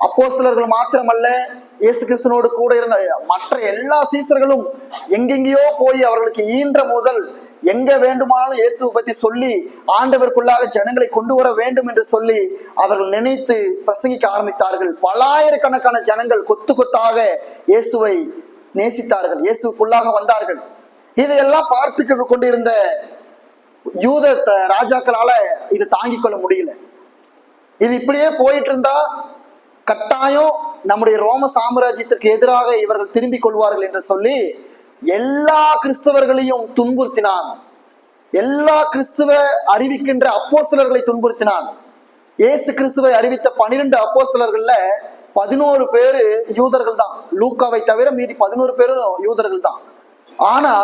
Speaker 1: அப்போஸ்தலர்கள் மாத்திரமல்ல, இயேசு கிறிஸ்துவோடு கூட இருந்த மற்ற எல்லா சீசர்களும் எங்கெங்கேயோ போய் அவர்களுக்கு ஈன்ற முதல் எங்க வேண்டுமானாலும் இயேசுவை பத்தி சொல்லி ஆண்டவருக்குள்ளாக ஜனங்களை கொண்டு வர வேண்டும் என்று சொல்லி அவர்கள் நினைத்து பிரசங்கிக்க ஆரம்பித்தார்கள். பல்லாயிரக்கணக்கான ஜனங்கள் கொத்து கொத்தாக இயேசுவை நேசித்தார்கள், இயேசுக்குள்ளாக வந்தார்கள். இதையெல்லாம் பார்த்து கொண்டிருந்த யூத ராஜாக்களால இது தாங்கிக் கொள்ள முடியல. இது இப்படியே போயிட்டு இருந்தா கட்டாயம் நம்முடைய ரோம சாம்ராஜ்யத்திற்கு எதிராக இவர்கள் திரும்பிக் கொள்வார்கள் என்று சொல்லி எல்லா கிறிஸ்தவர்களையும் துன்புறுத்தினான். எல்லா கிறிஸ்துவ அறிவிக்கின்ற அப்போஸ்தலர்களை துன்புறுத்தினான். இயேசு கிறிஸ்துவை அறிவித்த 12 அப்போஸ்தலர்கள்ல 11 பேரு யூதர்கள் தான். லூக்காவை தவிர மீதி 11 பேரும் யூதர்கள் தான். ஆனா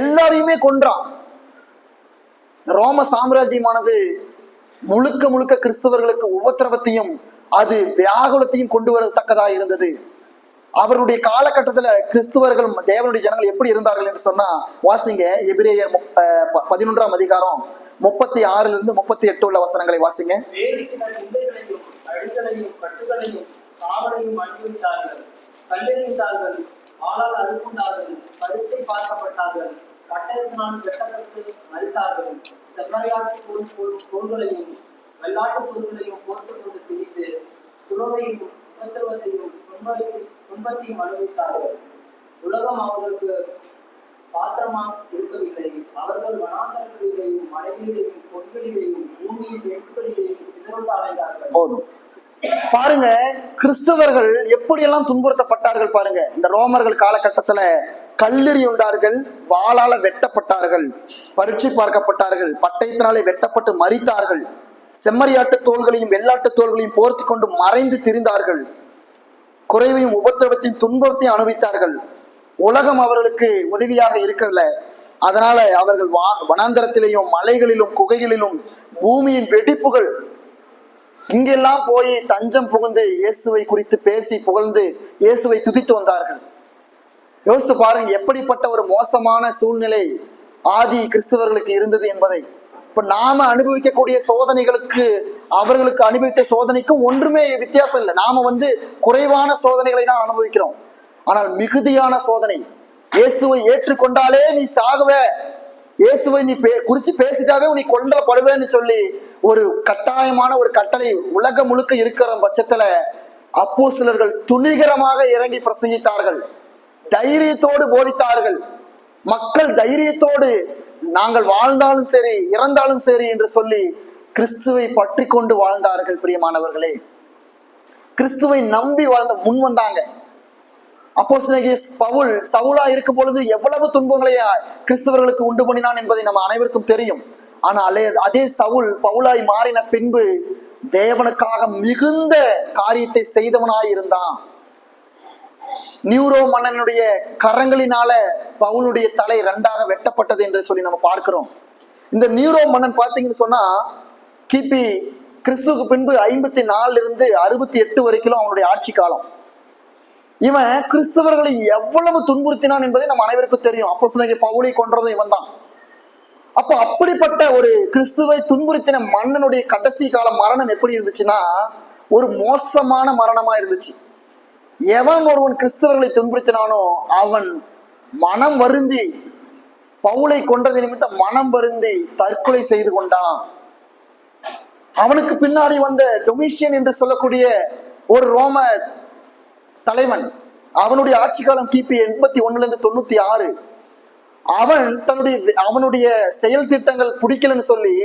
Speaker 1: எல்லாரையுமே கொன்றான். ரோம சாம்ராஜ்யமானது முழுக்க முழுக்க கிறிஸ்தவர்களுக்கு உபத்திரவத்தையும் அது வியாகுலத்தையும் கொண்டு வரத்தக்கதா இருந்தது. அவருடைய காலகட்டத்துல கிறிஸ்துவர்கள், தேவனுடைய ஜனங்கள் எப்படி இருந்தார்கள் என்று சொன்னா, வாசிங்க எபிரேயர் 11ஆம் அதிகாரம் 36 38 உள்ள வசனங்களை வாசிங்க.
Speaker 3: ஆளால் அறுப்புண்டார்கள், பரீட்சை பார்க்கப்பட்டார்கள், பட்டயத்தினால் வெட்டப்பட்டு மறித்தார்கள், செம்மறியாட்டு தோள்களையும் வெள்ளாட்டு தோள்களையும் போட்டுக் கொண்டு திரிந்து துறவையும் உபத்திரவத்தையும் துன்பத்தையும் அனுபவித்தார்கள். உலகம் அவர்களுக்கு பாத்திரமாக இருக்கவில்லை. அவர்கள் வனாந்தரங்களிலேயும் மலைகளிலேயும் பொற்களிலேயும் பூமியின் வெட்டுகளிலேயும் சிதறுண்டு அலைந்தார்கள்.
Speaker 1: போதும் பாருங்க, கிறிஸ்தவர்கள் எப்படியெல்லாம் துன்புறுத்தப்பட்டார்கள் பாருங்க. இந்த ரோமர்கள் காலகட்டத்துல கல்லெறி உண்டார்கள், வாளால வெட்டப்பட்டார்கள், பரீட்சை பார்க்கப்பட்டார்கள், பட்டயத்தினாலே வெட்டப்பட்டு மரித்தார்கள், செம்மறியாட்டு தோள்களையும் வெள்ளாட்டு தோள்களையும் போர்த்தி கொண்டு மறைந்து திரிந்தார்கள், குறைவையும் உபத்திரவத்தையும் துன்பத்தையும் அனுபவித்தார்கள். உலகம் அவர்களுக்கு உதவியாக இருக்கவில்லை. அதனால அவர்கள் வனாந்தரத்திலேயும் மலைகளிலும் குகைகளிலும் பூமியின் வெடிப்புகள் இங்கெல்லாம் போய் தஞ்சம் புகுந்து இயேசுவை குறித்து பேசி புகழ்ந்து இயேசுவை துதித்து வந்தார்கள். யோசித்து பாருங்க, எப்படிப்பட்ட ஒரு மோசமான சூழ்நிலை ஆதி கிறிஸ்தவர்களுக்கு இருந்தது என்பதை. இப்ப நாம அனுபவிக்கக்கூடிய சோதனைகளுக்கு அவர்களுக்கு அனுபவித்த சோதனைக்கும் ஒன்றுமே வித்தியாசம் இல்லை. நாம குறைவான சோதனைகளை தான் அனுபவிக்கிறோம். ஆனால் மிகுதியான சோதனை. இயேசுவை ஏற்றுக்கொண்டாலே நீ சாகுவ, இயேசுவை நீ குறிச்சு பேசிட்டாவே நீ கொல்லப்படுவேன்னு சொல்லி ஒரு கட்டாயமான ஒரு கட்டளை உலகம் முழுக்க இருக்கிற பட்சத்துல அப்போஸ்தலர்கள் துணிகரமாக இறங்கி பிரசங்கித்தார்கள், தைரியத்தோடு போதித்தார்கள். மக்கள் தைரியத்தோடு நாங்கள் வாழ்ந்தாலும் சரி இறந்தாலும் சரி என்று சொல்லி கிறிஸ்துவை பற்றி கொண்டு வாழ்ந்தார்கள். பிரியமானவர்களே, கிறிஸ்துவை நம்பி வாழ்ந்த முன் வந்தாங்க. அப்போஸ்தலனாகிய பவுல் சவுலா இருக்கும் பொழுது எவ்வளவு துன்பங்களை கிறிஸ்தவர்களுக்கு உண்டு பண்ணினான் என்பதை நம்ம அனைவருக்கும் தெரியும். ஆனால் அதே சவுல் பவுலாய் மாறின பின்பு தேவனுக்காக மிகுந்த காரியத்தை செய்தவனாய் இருந்தான். நியூரோ மன்னனுடைய கரங்களினால பவுலுடைய தலை 2ஆக வெட்டப்பட்டது என்று சொல்லி நம்ம பார்க்கிறோம். இந்த நியூரோ மன்னன் பார்த்தீங்கன்னு சொன்னா கிபி கிறிஸ்துவுக்கு பின்பு 54 இருந்து 68 வரைக்கும் அவனுடைய ஆட்சி காலம். இவன் கிறிஸ்தவர்களை எவ்வளவு துன்புறுத்தினான் என்பதை நம்ம அனைவருக்கும் தெரியும். அப்போஸ்தலனாகிய பவுலை கொன்றதும் இவன் தான். அப்போ அப்படிப்பட்ட ஒரு கிறிஸ்துவை துன்புறுத்தின மன்னனுடைய கடைசி கால மரணம் எப்படி இருந்துச்சுன்னா ஒரு மோசமான மரணமா இருந்துச்சு. எவன் ஒருவன் கிறிஸ்தவர்களை துன்புறுத்தினானோ அவன் மனம் வருந்தி, பவுலை கொண்டது நிமித்தம் மனம் வருந்தி தற்கொலை செய்து கொண்டான். அவனுக்கு பின்னாடி வந்த டொமிஷியன் என்று சொல்லக்கூடிய ஒரு ரோம தலைவன், அவனுடைய ஆட்சி காலம் கிபி 81 இருந்து 96. அவனுடைய செயல் திட்டங்கள் பிடிக்கலன்னு சொல்லி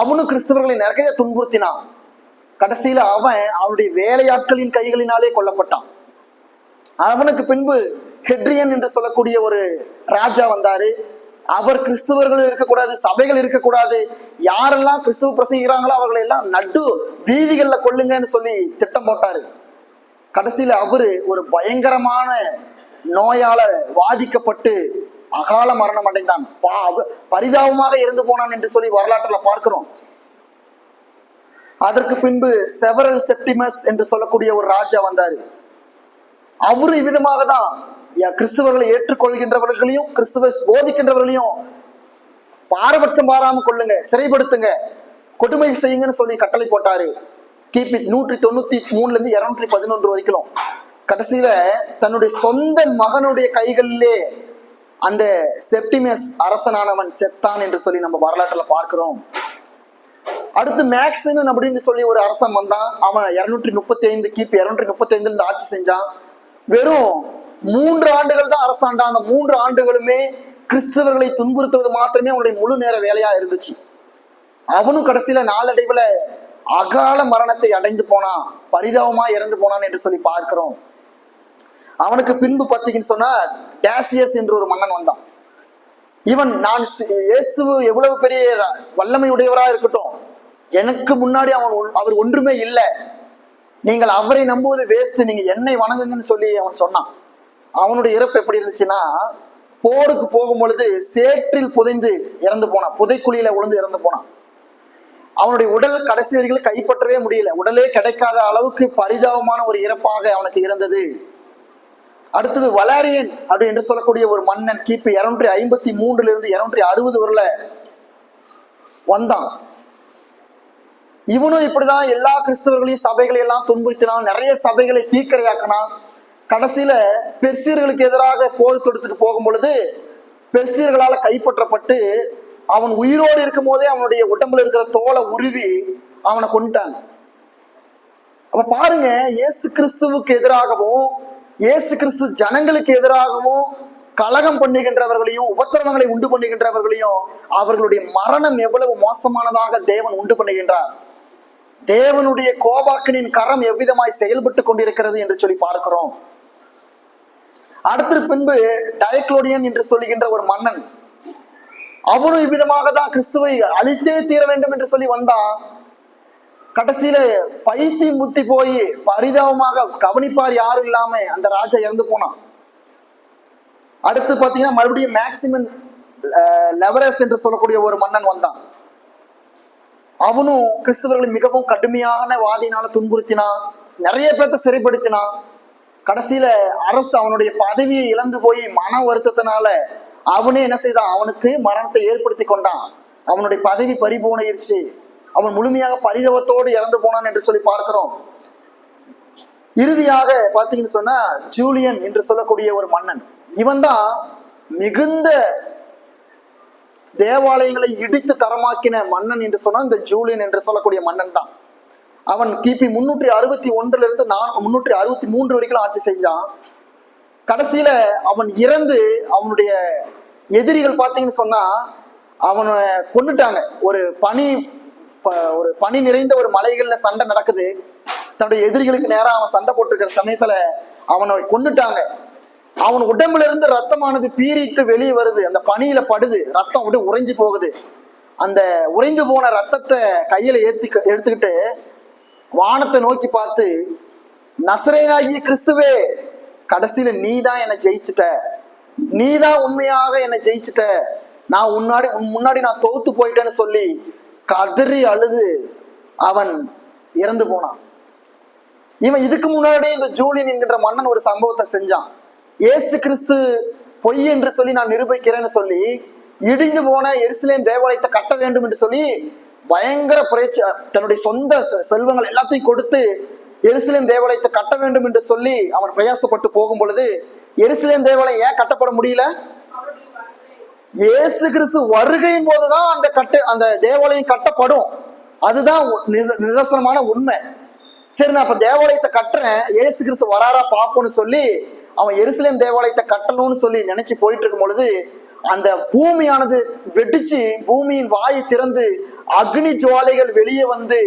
Speaker 1: அவனும் கிறிஸ்தவர்களை நிறைய துன்புறுத்தினான். கடைசியில அவனுடைய வேலையாட்களின் கைகளினாலே கொல்லப்பட்டான். அவனுக்கு பின்பு ஹெட்ரியன் என்று சொல்லக்கூடிய ஒரு ராஜா வந்தாரு. அவர் கிறிஸ்தவர்கள் இருக்கக்கூடாது, சபைகள் இருக்கக்கூடாது, யாரெல்லாம் கிறிஸ்துவ பிரசங்கிக்கிறாங்களோ அவர்களை எல்லாம் நடு வீதிகள்ல கொல்லுங்கன்னு சொல்லி திட்டம் போட்டாரு. கடைசியில அவரு ஒரு பயங்கரமான நோயால வாதிக்கப்பட்டு அகால மரணம் அடைந்தான். பரிதாபமாக இறந்து போனான் என்று சொல்லி வரலாற்றுல பார்க்கிறோம். அதற்கு பின்பு செவரல் செப்டிமஸ் என்று சொல்லக்கூடிய ஒரு ராஜா வந்தாரு. அவரு இவ்விதமாக தான் கிறிஸ்துவர்களை ஏற்றுக்கொள்கின்றவர்களையும் கிறிஸ்துவ போதிக்கின்றவர்களையும் பாரபட்சம் பாராம கொள்ளுங்க, சிறைப்படுத்துங்க, கொடுமை செய்யுங்கன்னு சொல்லி கட்டளை போட்டாரு. கிபி 193 இருந்து 211 வரைக்கும். கடைசியில தன்னுடைய சொந்த மகனுடைய கைகளிலே அந்த செப்டிமஸ் அரசனானவன் செத்தான் என்று சொல்லி நம்ம வரலாற்றுல பார்க்கிறோம். அடுத்து மேக்சிமன் அப்படின்னு சொல்லி ஒரு அரசன் வந்தான். அவன் 235 கிபி 235 இருந்து ஆட்சி செஞ்சான். வெறும் 3 ஆண்டுகள் தான் அரசாண்டான். அந்த 3 ஆண்டுகளுமே கிறிஸ்தவர்களை துன்புறுத்துவது மாத்திரமே அவனுடைய முழு நேர வேலையா இருந்துச்சு. அவனும் கடைசியில நாளடைவுல அகால மரணத்தை அடைந்து போனான், பரிதாபமா இறந்து போனான் என்று சொல்லி பார்க்கிறோம். அவனுக்கு பின்பு பார்த்தீங்கன்னு சொன்னா டேசியஸ் என்று ஒரு மன்னன் வந்தான். இவன் நான் இயேசு எவ்வளவு பெரிய வல்லமை உடையவரா இருக்கட்டும், எனக்கு முன்னாடி அவர் ஒன்றுமே இல்லை, நீங்கள் அவரை நம்புவது வேஸ்ட், நீங்க என்னை வணங்குங்கன்னு சொல்லி அவன் சொன்னான். அவனுடைய இறப்பு எப்படி இருந்துச்சுன்னா போருக்கு போகும் பொழுது சேற்றில் புதைந்து இறந்து போனான், புதைக்குழியில உழுந்து இறந்து போனான். அவனுடைய உடல் கடைசி வரைக்கும் கைப்பற்றவே முடியல, உடலே கிடைக்காத அளவுக்கு பரிதாபமான ஒரு இறப்பாக அவனுக்கு இருந்தது. அடுத்தது வலாரியன் அப்படி என்று சொல்லக்கூடிய ஒரு மன்னன் கிபி 253 இருந்து 260 வரல வந்தான். இவனும் இப்படிதான் எல்லா கிறிஸ்தவர்களையும் சபைகளை எல்லாம் துன்புறுத்தினான், நிறைய சபைகளை தீக்கிரையாக்கினான். கடைசியில பெர்சியர்களுக்கு எதிராக போர் தொடுத்துட்டு போகும் பொழுது பெர்சியர்களால கைப்பற்றப்பட்டு அவன் உயிரோடு இருக்கும் போதே அவனுடைய உடம்புல இருக்கிற தோலை உருவி அவனை கொண்டுட்டாங்க. அப்ப பாருங்க, இயேசு கிறிஸ்துவுக்கு எதிராகவும் இயேசு கிறிஸ்து ஜனங்களுக்கு எதிராகவும் கலகம் பண்ணுகின்றவர்களையும் உபத்திரவங்களை உண்டு பண்ணுகின்றவர்களையும் அவர்களுடைய மரணம் எவ்வளவு மோசமானதாக தேவன் உண்டு பண்ணுகின்றார். தேவனுடைய கோபாக்கினின் கரம் எவ்விதமாய் செயல்பட்டு கொண்டிருக்கிறது என்று சொல்லி பார்க்கிறோம். அடுத்த பின்பு டயக்ளோடியன் என்று சொல்லுகின்ற ஒரு மன்னன், அவனும் இவ்விதமாக தான் கிறிஸ்துவை அழித்தே தீர வேண்டும் என்று சொல்லி வந்தான். கடைசியில பைத்தியம் முத்தி போய் பரிதாபமாக கவனிப்பார் யாரும் இல்லாம அந்த ராஜா இறந்து போனான். அடுத்து பாத்தீங்கன்னா மறுபடியும் மேக்சிமன் லெவரஸ் என்று சொல்லக்கூடிய ஒரு மன்னன் வந்தான். அவனும் கிறிஸ்தவர்களை மிகவும் கடுமையான வாதியினால துன்புறுத்தினான், நிறைய பேர்த்த சிறைப்படுத்தினான். கடைசியில அரசு அவனுடைய பதவியை இழந்து போய் மன வருத்தத்தினால அவனே என்ன செய்தான், அவனுக்கு மரணத்தை ஏற்படுத்தி கொண்டான். அவனுடைய பதவி பறிபோனிருச்சு, அவன் முழுமையாக பரிதாபத்தோடு இறந்து போனான் என்று சொல்லி பார்க்கிறோம். இறுதியாக பார்த்தீங்கன்னு சொன்னா ஜூலியன் என்று சொல்லக்கூடிய ஒரு மன்னன், இவன் தான் மிகுந்த தேவாலயங்களை இடித்து தரமாக்கின மன்னன் என்று சொன்னா இந்த ஜூலியன் என்று சொல்லக்கூடிய மன்னன் தான். அவன் கிபி 361 இருந்து 363 வரைக்கும் ஆட்சி செஞ்சான். கடைசியில அவன் இறந்து அவனுடைய எதிரிகள் பார்த்தீங்கன்னு சொன்னா அவனை கொண்டுட்டாங்க. ஒரு பனி நிறைந்த ஒரு மலைகள்ல சண்டை நடக்குது. தன்னுடைய எதிரிகளுக்கு நேரம் அவன் சண்டை போட்டிருக்கிற சமயத்துல அவனை கொண்டுட்டாங்க. அவன் உடம்புல இருந்து ரத்தமானது பீறிட்டு வெளியே வருது. அந்த பனியில படுது, ரத்தம் விட்டு உறைஞ்சு போகுது. அந்த உறைந்து போன ரத்தத்தை கையில எடுத்துக்கிட்டு வானத்தை நோக்கி பார்த்து, நசரேயனாகிய கிறிஸ்துவே, கடைசியில நீ தான் என்னை ஜெயிச்சுட்ட, நீ தான் உண்மையாக என்னை ஜெயிச்சுட்ட, நான் முன்னாடி நான் தோத்து போயிட்டேன்னு சொல்லி கதறி அழுது அவன் இறந்து போனான். இவன் இதுக்கு முன்னாடி இந்த ஜூலியன் என்கின்ற மன்னன் ஒரு சம்பவத்தை செஞ்சான். இயேசு கிறிஸ்து பொய் என்று சொல்லி நான் நிரூபிக்கிறேன்னு சொல்லி இடிந்து போன எருசலேம் தேவாலயத்தை கட்ட வேண்டும் என்று சொல்லி பயங்கர தன்னுடைய சொந்த செல்வங்கள் எல்லாத்தையும் கொடுத்து எருசலேம் தேவாலயத்தை கட்ட வேண்டும் என்று சொல்லி அவன் பிரயாசப்பட்டு போகும் பொழுது எருசலேம் தேவாலயம் ஏன் கட்டப்பட முடியல? இயேசு கிறிஸ்து வருகையின் போதுதான் அந்த தேவாலயம் கட்டப்படும். அதுதான் நிதர்சனமான உண்மை. சரி, நான் அப்ப தேவாலயத்தை கட்டுறேன், இயேசு கிறிஸ்து வராரா பாப்போம்னு சொல்லி அவன் எருசலேம் தேவாலயத்தை கட்டணும்னு சொல்லி நினைச்சு போயிட்டு இருக்கும் பொழுது அந்த பூமியானது வெடிச்சு பூமியின் வாயை திறந்து அக்னி ஜுவாலைகள் வெளியே வந்து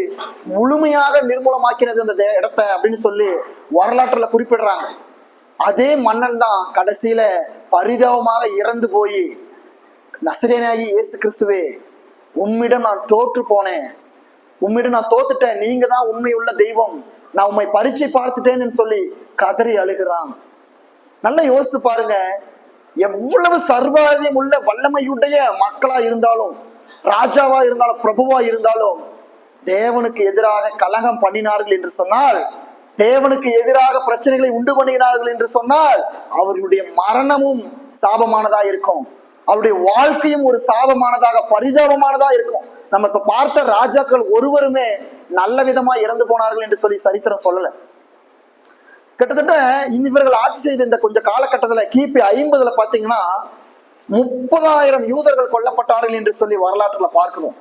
Speaker 1: முழுமையாக நிர்மூலமாக்கினது அந்த இடத்தை அப்படின்னு சொல்லி வரலாற்றுல குறிப்பிடுறாங்க. அதே மன்னன் தான் கடைசியில பரிதாபமாக இறந்து போய், நசரேயனாகி இயேசு கிறிஸ்துவே, உம்மிடம் நான் தோற்று போனேன், உம்மிடம் நான் தோத்துட்டேன், நீங்க தான் உண்மை உள்ள தெய்வம், நான் உண்மை பரீட்சை பார்த்துட்டேன்னு சொல்லி கதறி அழுகிறான். நல்லா யோசித்து பாருங்க, எவ்வளவு சர்வாதியம் உள்ள வல்லமையுடைய மக்களா இருந்தாலும், ராஜாவா இருந்தாலும், பிரபுவா இருந்தாலும், தேவனுக்கு எதிராக கலகம் பண்ணினார்கள் என்று சொன்னால், தேவனுக்கு எதிராக பிரச்சனைகளை உண்டு பண்ணுகிறார்கள் என்று சொன்னால், அவர்களுடைய மரணமும் சாபமானதா இருக்கும், அவருடைய வாழ்க்கையும் ஒரு சாபமானதாக பரிதாபமானதா இருக்கும். நம்ம இப்ப பார்த்த ராஜாக்கள் ஒருவருமே நல்ல விதமா இறந்து போனார்கள் என்று சொல்லி சரித்திரம் சொல்லல. கிட்டத்தட்ட இவர்கள் ஆட்சி செய்த இந்த கொஞ்சம் காலகட்டத்துல கிபி 50 பாத்தீங்கன்னா 30,000 யூதர்கள் கொல்லப்பட்டார்கள் என்று சொல்லி வரலாற்றுல பார்க்கிறோம்.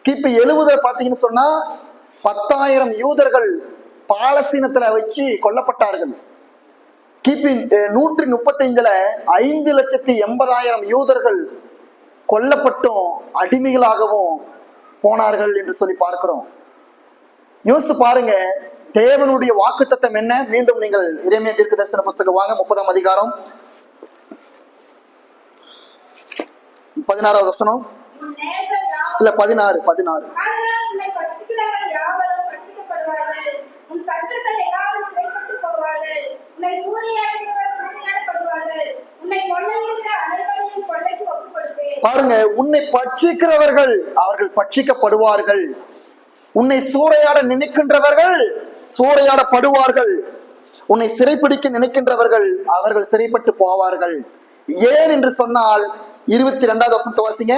Speaker 1: கிபி 70 பாத்தீங்கன்னு சொன்னா 10,000 யூதர்கள் பாலஸ்தீனத்துல வச்சு கொல்லப்பட்டார்கள். கிபி 135 5,80,000 யூதர்கள் கொல்லப்பட்டும் அடிமைகளாகவும் போனார்கள் என்று சொல்லி பார்க்கிறோம். யோசித்து பாருங்க, தேவனுடைய வாக்குத்தத்தம் என்ன? மீண்டும் நீங்கள் எரேமியா தீர்க்கதரிசன புஸ்தகம் வாங்க, 30ஆம் அதிகாரம் 16வது வசனம். இல்ல 16. பாருங்க, உன்னை பட்சிக்கிறவர்கள் அவர்கள் பட்சிக்கப்படுவார்கள், உன்னை சூறையாட நினைக்கின்றவர்கள் சூறையாடப்படுவார்கள், உன்னை சிறைப்பிடிக்க நினைக்கின்றவர்கள் அவர்கள் சிறைப்பட்டு போவார்கள். ஏன் என்று சொன்னால் 22வது வசனத்தை வாசிங்க.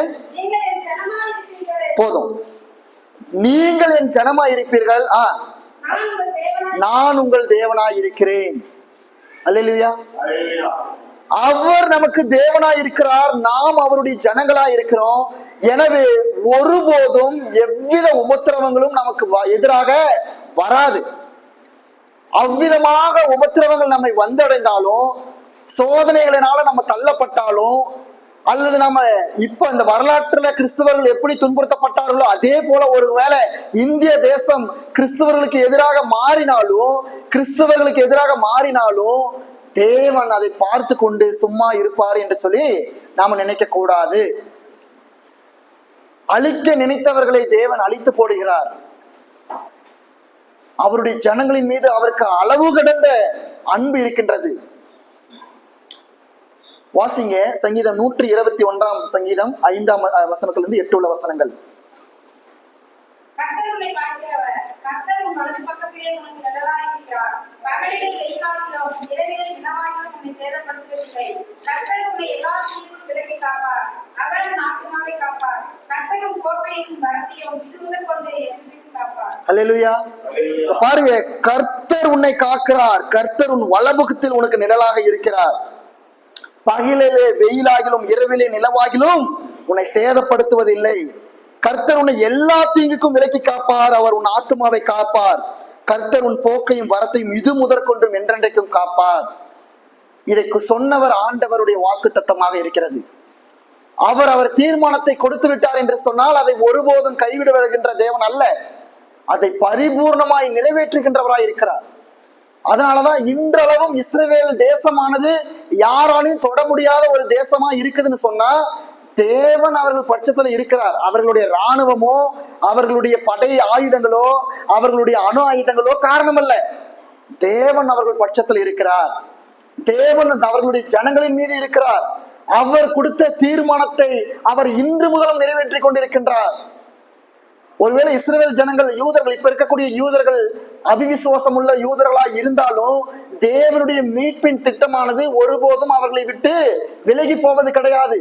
Speaker 1: போதும். நீங்கள் என் ஜனமா இருப்பீர்கள், நான் உங்கள் தேவனாய் இருக்கிறேன். அல்லேலூயா. அவர் நமக்கு தேவனாய் இருக்கிறார், நாம் அவருடைய ஜனங்களாய் இருக்கிறோம். எனவே ஒருபோதும் எவ்வித உபத்திரவங்களும் நமக்கு எதிராக வராது. அவ்விதமாக உபத்திரவங்கள் நம்மை வந்தடைந்தாலும், சோதனைகளினால நம்ம தள்ளப்பட்டாலும், அல்லது நம்ம இப்ப இந்த வரலாற்றுல கிறிஸ்தவர்கள் எப்படி துன்புறுத்தப்பட்டார்களோ அதே போல ஒருவேளை இந்திய தேசம் கிறிஸ்தவர்களுக்கு எதிராக மாறினாலும் தேவன் அதை பார்த்து கொண்டு சும்மா இருப்பார் என்று சொல்லி நாம நினைக்க கூடாது. அழிக்க நினைத்தவர்களை தேவன் அழித்து போடுகிறார். அவருடைய ஜனங்களின் மீது அவருக்கு அளவு கடந்த அன்பு இருக்கின்றது. வாசிங்க சங்கீதம் 121 சங்கீதம் 5ஆம் வசனத்திலிருந்து 8 உள்ள வசனங்கள். அல்லேலூயா. பாருங்க, கர்த்தர் உன்னை காக்கிறார், கர்த்தர் உன் வலபுகத்தில் உனக்கு நிழலாக இருக்கிறார். பகலிலே வெயிலாகிலும் இரவிலே நிலவாகிலும் உன்னை சேதப்படுத்துவதில்லை. கர்த்தர் உன்னை எல்லா தீங்குக்கும் விலக்கி காப்பார். அவர் உன் ஆத்துமாவை காப்பார். கர்த்தர் உன் போக்கையும் வரத்தையும் இது முதற்கொண்டும் என்றென்றைக்கும் காப்பார். இதை சொன்னவர் ஆண்டவருடைய வாக்கு தத்தமாக இருக்கிறது. அவர் தீர்மானத்தை கொடுத்து விட்டார் என்று சொன்னால் அதை ஒருபோதும் கைவிட வருகின்ற தேவன் அல்ல, அதை பரிபூர்ணமாய் நிறைவேற்றுகின்றவராய் இருக்கிறார். அதனாலதான் இன்றளவும் இஸ்ரவேல் தேசமானது யாராலையும் தொட முடியாத ஒரு தேசமா இருக்குதுன்னு சொன்னா தேவன் அவர்கள் பட்சத்துல இருக்கிறார். அவர்களுடைய இராணுவமோ அவர்களுடைய படை ஆயுதங்களோ அவர்களுடைய அணு ஆயுதங்களோ காரணம் அல்ல, தேவன் அவர்கள் பட்சத்தில் இருக்கிறார். தேவன் அவர்களுடைய ஜனங்களின் மீது இருக்கிறார். அவர் கொடுத்த தீர்மானத்தை அவர் இன்று முதலும் நிறைவேற்றி கொண்டிருக்கின்றார். ஒருவேளை இஸ்ரவேல் ஜனங்கள் யூதர்கள், இப்ப இருக்கக்கூடிய யூதர்கள் அவிவிசுவாசம் உள்ள யூதர்களா இருந்தாலும் தேவனுடைய மீட்பின் திட்டமானது ஒருபோதும் அவர்களை விட்டு விலகி போவது கிடையாது.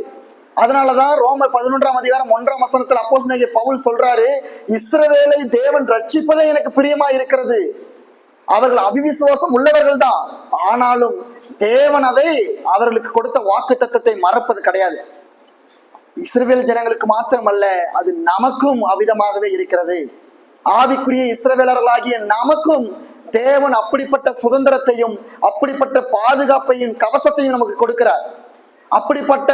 Speaker 1: அதனாலதான் ரோமர் 11:1 அப்போஸ்தலனாகிய பவுல் சொல்றாரு, இஸ்ரவேலை தேவன் ரட்சிப்பதே எனக்கு பிரியமா இருக்கிறது. அவர்கள் அவிவிசுவாசம் உள்ளவர்கள் தான், ஆனாலும் தேவன் அதை அவர்களுக்கு கொடுத்த வாக்கு தத்தத்தை மறப்பது கிடையாது. இஸ்ரவேல் ஜனங்களுக்கு மாத்திரமல்ல, அது நமக்கும் அவ்விதமாகவே இருக்கிறது. ஆவிக்குரிய இஸ்ரவேலர்களாகிய நமக்கும் தேவன் அப்படிப்பட்ட சுதந்திரத்தையும் அப்படிப்பட்ட பாதுகாப்பையும் கவசத்தையும் நமக்கு கொடுக்கிறார். அப்படிப்பட்ட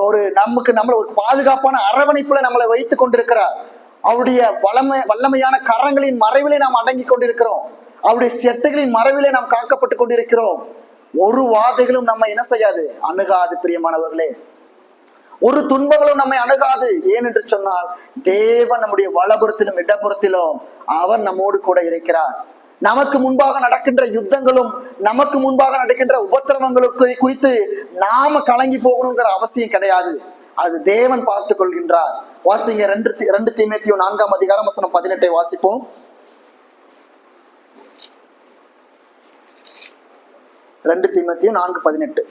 Speaker 1: ஒரு நம்மள ஒரு பாதுகாப்பான அரவணைப்புல நம்மளை வைத்துக் கொண்டிருக்கிறார். அவருடைய வல்லமையான கரங்களின் மறைவிலே நாம் அடங்கி கொண்டிருக்கிறோம். அவருடைய செட்டைகளின் மறைவிலே நாம் காக்கப்பட்டு கொண்டிருக்கிறோம். ஒரு வாதைகளும் நம்ம என்ன செய்யாது, அணுகாது. பிரியமானவர்களே, ஒரு துன்பங்களும் நம்மை அணுகாது. ஏனென்று சொன்னால் தேவன் நம்முடைய வலபுறத்திலும் இடப்புறத்திலும் அவர் நம்மோடு கூட இருக்கிறார். நமக்கு முன்பாக நடக்கின்ற யுத்தங்களும் நமக்கு முன்பாக நடக்கின்ற உபத்திரவங்களுக்கு குறித்து நாம கலங்கி போகணுங்கிற அவசியம் கிடையாது. அது தேவன் பார்த்துக் கொள்கின்றார். வாசிங்க 2 தீமோத்தேயு 4:18 வாசிப்போம். 2 தீமோத்தேயு 4:18.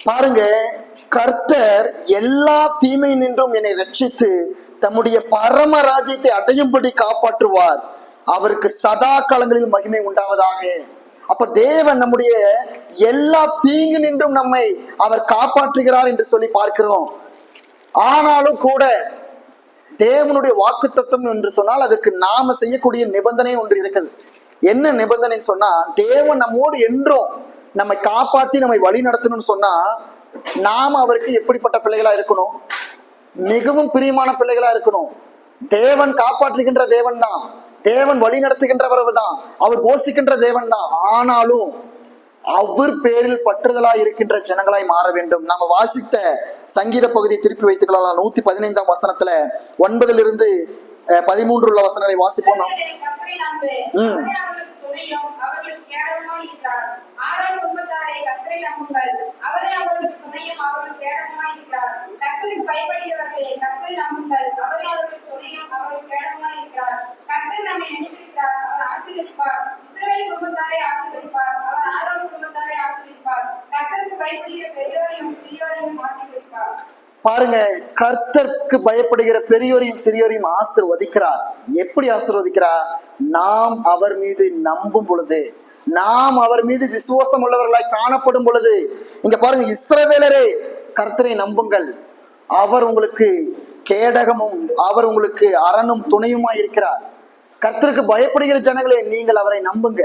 Speaker 1: பாருங்க, கர்த்தர் எல்லா தீமை நின்றும் என்னை ரட்சித்து தம்முடைய பரம ராஜ்யத்தை அடையும்படி காப்பாற்றுவார். அவருக்கு சதா காலங்களில் மகிமை உண்டாவதாக. அப்ப தேவன் நம்முடைய எல்லா தீங்கு நின்றும் நம்மை அவர் காப்பாற்றுகிறார் என்று சொல்லி பார்க்கிறோம். ஆனாலும் கூட தேவனுடைய வாக்கு தத்துவம் என்று சொன்னால் அதுக்கு நாம செய்யக்கூடிய நிபந்தனை ஒன்று இருக்குது. என்ன நிபந்தனை சொன்னா, தேவன் நம்மோடு என்றும் நம்மை காப்பாத்தி நம்மை வழி நடத்தணும்னு சொன்னா நாம அவருக்கு எப்படிப்பட்ட பிள்ளைகளா இருக்கணும்? மிகவும் பிரியமான பிள்ளைகளா இருக்கணும். தேவன் காப்பாற்றுகின்ற தேவன் தான், தேவன் வழி நடத்துகின்றவர் தான், அவர் போஷிக்கின்ற தேவன் தான். ஆனாலும் அவர் பேரில் பற்றுதலா இருக்கின்ற ஜனங்களாய் மாற வேண்டும். நாம வாசித்த சங்கீத பகுதியை திருப்பி வைத்துக்கலாம். 115 9 13 உள்ள வசனங்களை வாசிப்போம். பாருங்க, கர்த்தருக்கு பயப்படுகிற பெரியோரையும் சிறியோரையும் ஆசீர்வதிக்கிறார். எப்படி ஆசீர்வதிக்கிறார்? நாம் அவர் மீது நம்பும் பொழுது, நாம் அவர் மீது விசுவாசம் உள்ளவர்களாய் காணப்படும் பொழுது. இங்க பாருங்க, இஸ்ரவேலரே கர்த்தரை நம்புங்கள், அவர் உங்களுக்கு கேடகமும் அவர் உங்களுக்கு அரணும் துணையுமாய் இருக்கிறார். கர்த்தருக்கு பயப்படுகிற ஜனங்களே, நீங்கள் அவரை நம்புங்க.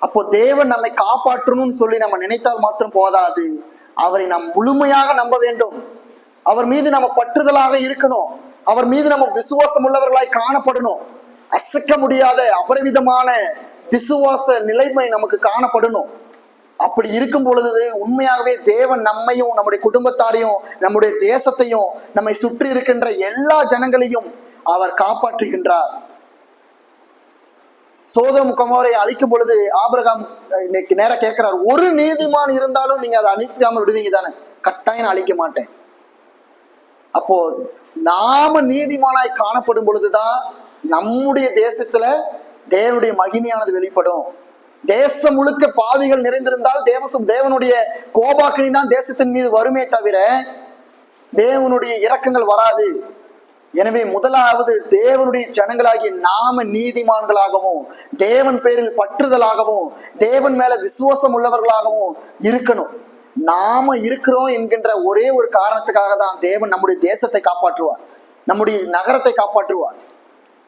Speaker 1: அப்போ தேவன் நம்மை காப்பாற்றணும்னு சொல்லி நம்ம நினைத்தால் மாத்திரம் போதாது, அவரை நாம் முழுமையாக நம்ப வேண்டும். அவர் மீது நம்ம பற்றுதலாக இருக்கணும். அவர் மீது நம்ம விசுவாசம் உள்ளவர்களாய் காணப்படணும். அசைக்க முடியாத அபரிவிதமான விசுவாச நிலைமை நமக்கு காணப்படணும். அப்படி இருக்கும் பொழுது உண்மையாகவே தேவன் நம்மையும் நம்முடைய குடும்பத்தாரையும் நம்முடைய தேசத்தையும் நம்மை சுற்றி இருக்கின்ற எல்லா ஜனங்களையும் அவர் காப்பாற்றுகின்றார். சோதோம் கொமோரை அழிக்கும் பொழுது ஆபிரகாம் இன்னைக்கு நேர கேட்கிறார், ஒரு நீதிமான் இருந்தாலும் நீங்க அதை அழிக்காம விடுவீங்க தானே? கட்டாயம் நான் அழிக்க மாட்டேன். அப்போ நாம நீதிமானாய் காணப்படும் பொழுதுதான் நம்முடைய தேசத்துல தேவனுடைய மகிமையானது வெளிப்படும். தேசம் முழுக்க பாவிகள் நிறைந்திருந்தால் தேவனுடைய கோபாக்கினி தான் தேசத்தின் மீது வருமே தவிர தேவனுடைய இரக்கங்கள் வராது. எனவே முதலாவது தேவனுடைய ஜனங்களாகிய நாம நீதிமான்களாகவும் தேவன் பேரில் பற்றுதலாகவும் தேவன் மேல விசுவாசம் உள்ளவர்களாகவும் இருக்கணும். நாம இருக்கிறோம் என்கின்ற ஒரே ஒரு காரணத்துக்காக தான் தேவன் நம்முடைய தேசத்தை காப்பாற்றுவார், நம்முடைய நகரத்தை காப்பாற்றுவார்.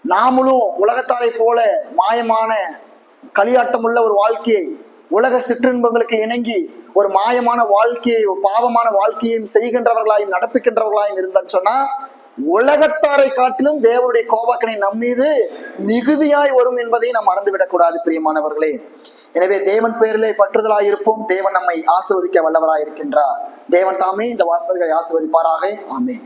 Speaker 1: நாமளும் உலகத்தாரை போல மாயமான களியாட்டம் உள்ள ஒரு வாழ்க்கையை, உலக சிற்றின்பங்களுக்கு இணங்கி ஒரு மாயமான வாழ்க்கையை, ஒரு பாவமான வாழ்க்கையையும் செய்கின்றவர்களாயும் நடப்பிக்கின்றவர்களாயும் இருந்தான்னு சொன்னா உலகத்தாரை காட்டிலும் தேவனுடைய கோபாக்கனை நம்மீது மிகுதியாய் வரும் என்பதை நாம் மறந்துவிடக் கூடாது பிரியமானவர்களே. எனவே தேவன் பேரிலே பற்றுதலாய் இருப்போம். தேவன் நம்மை ஆசீர்வதிக்க வல்லவராய் இருக்கின்றார். தேவன் தாமே இந்த வாசல்களை ஆசீர்வதிப்பாராக. ஆமென்.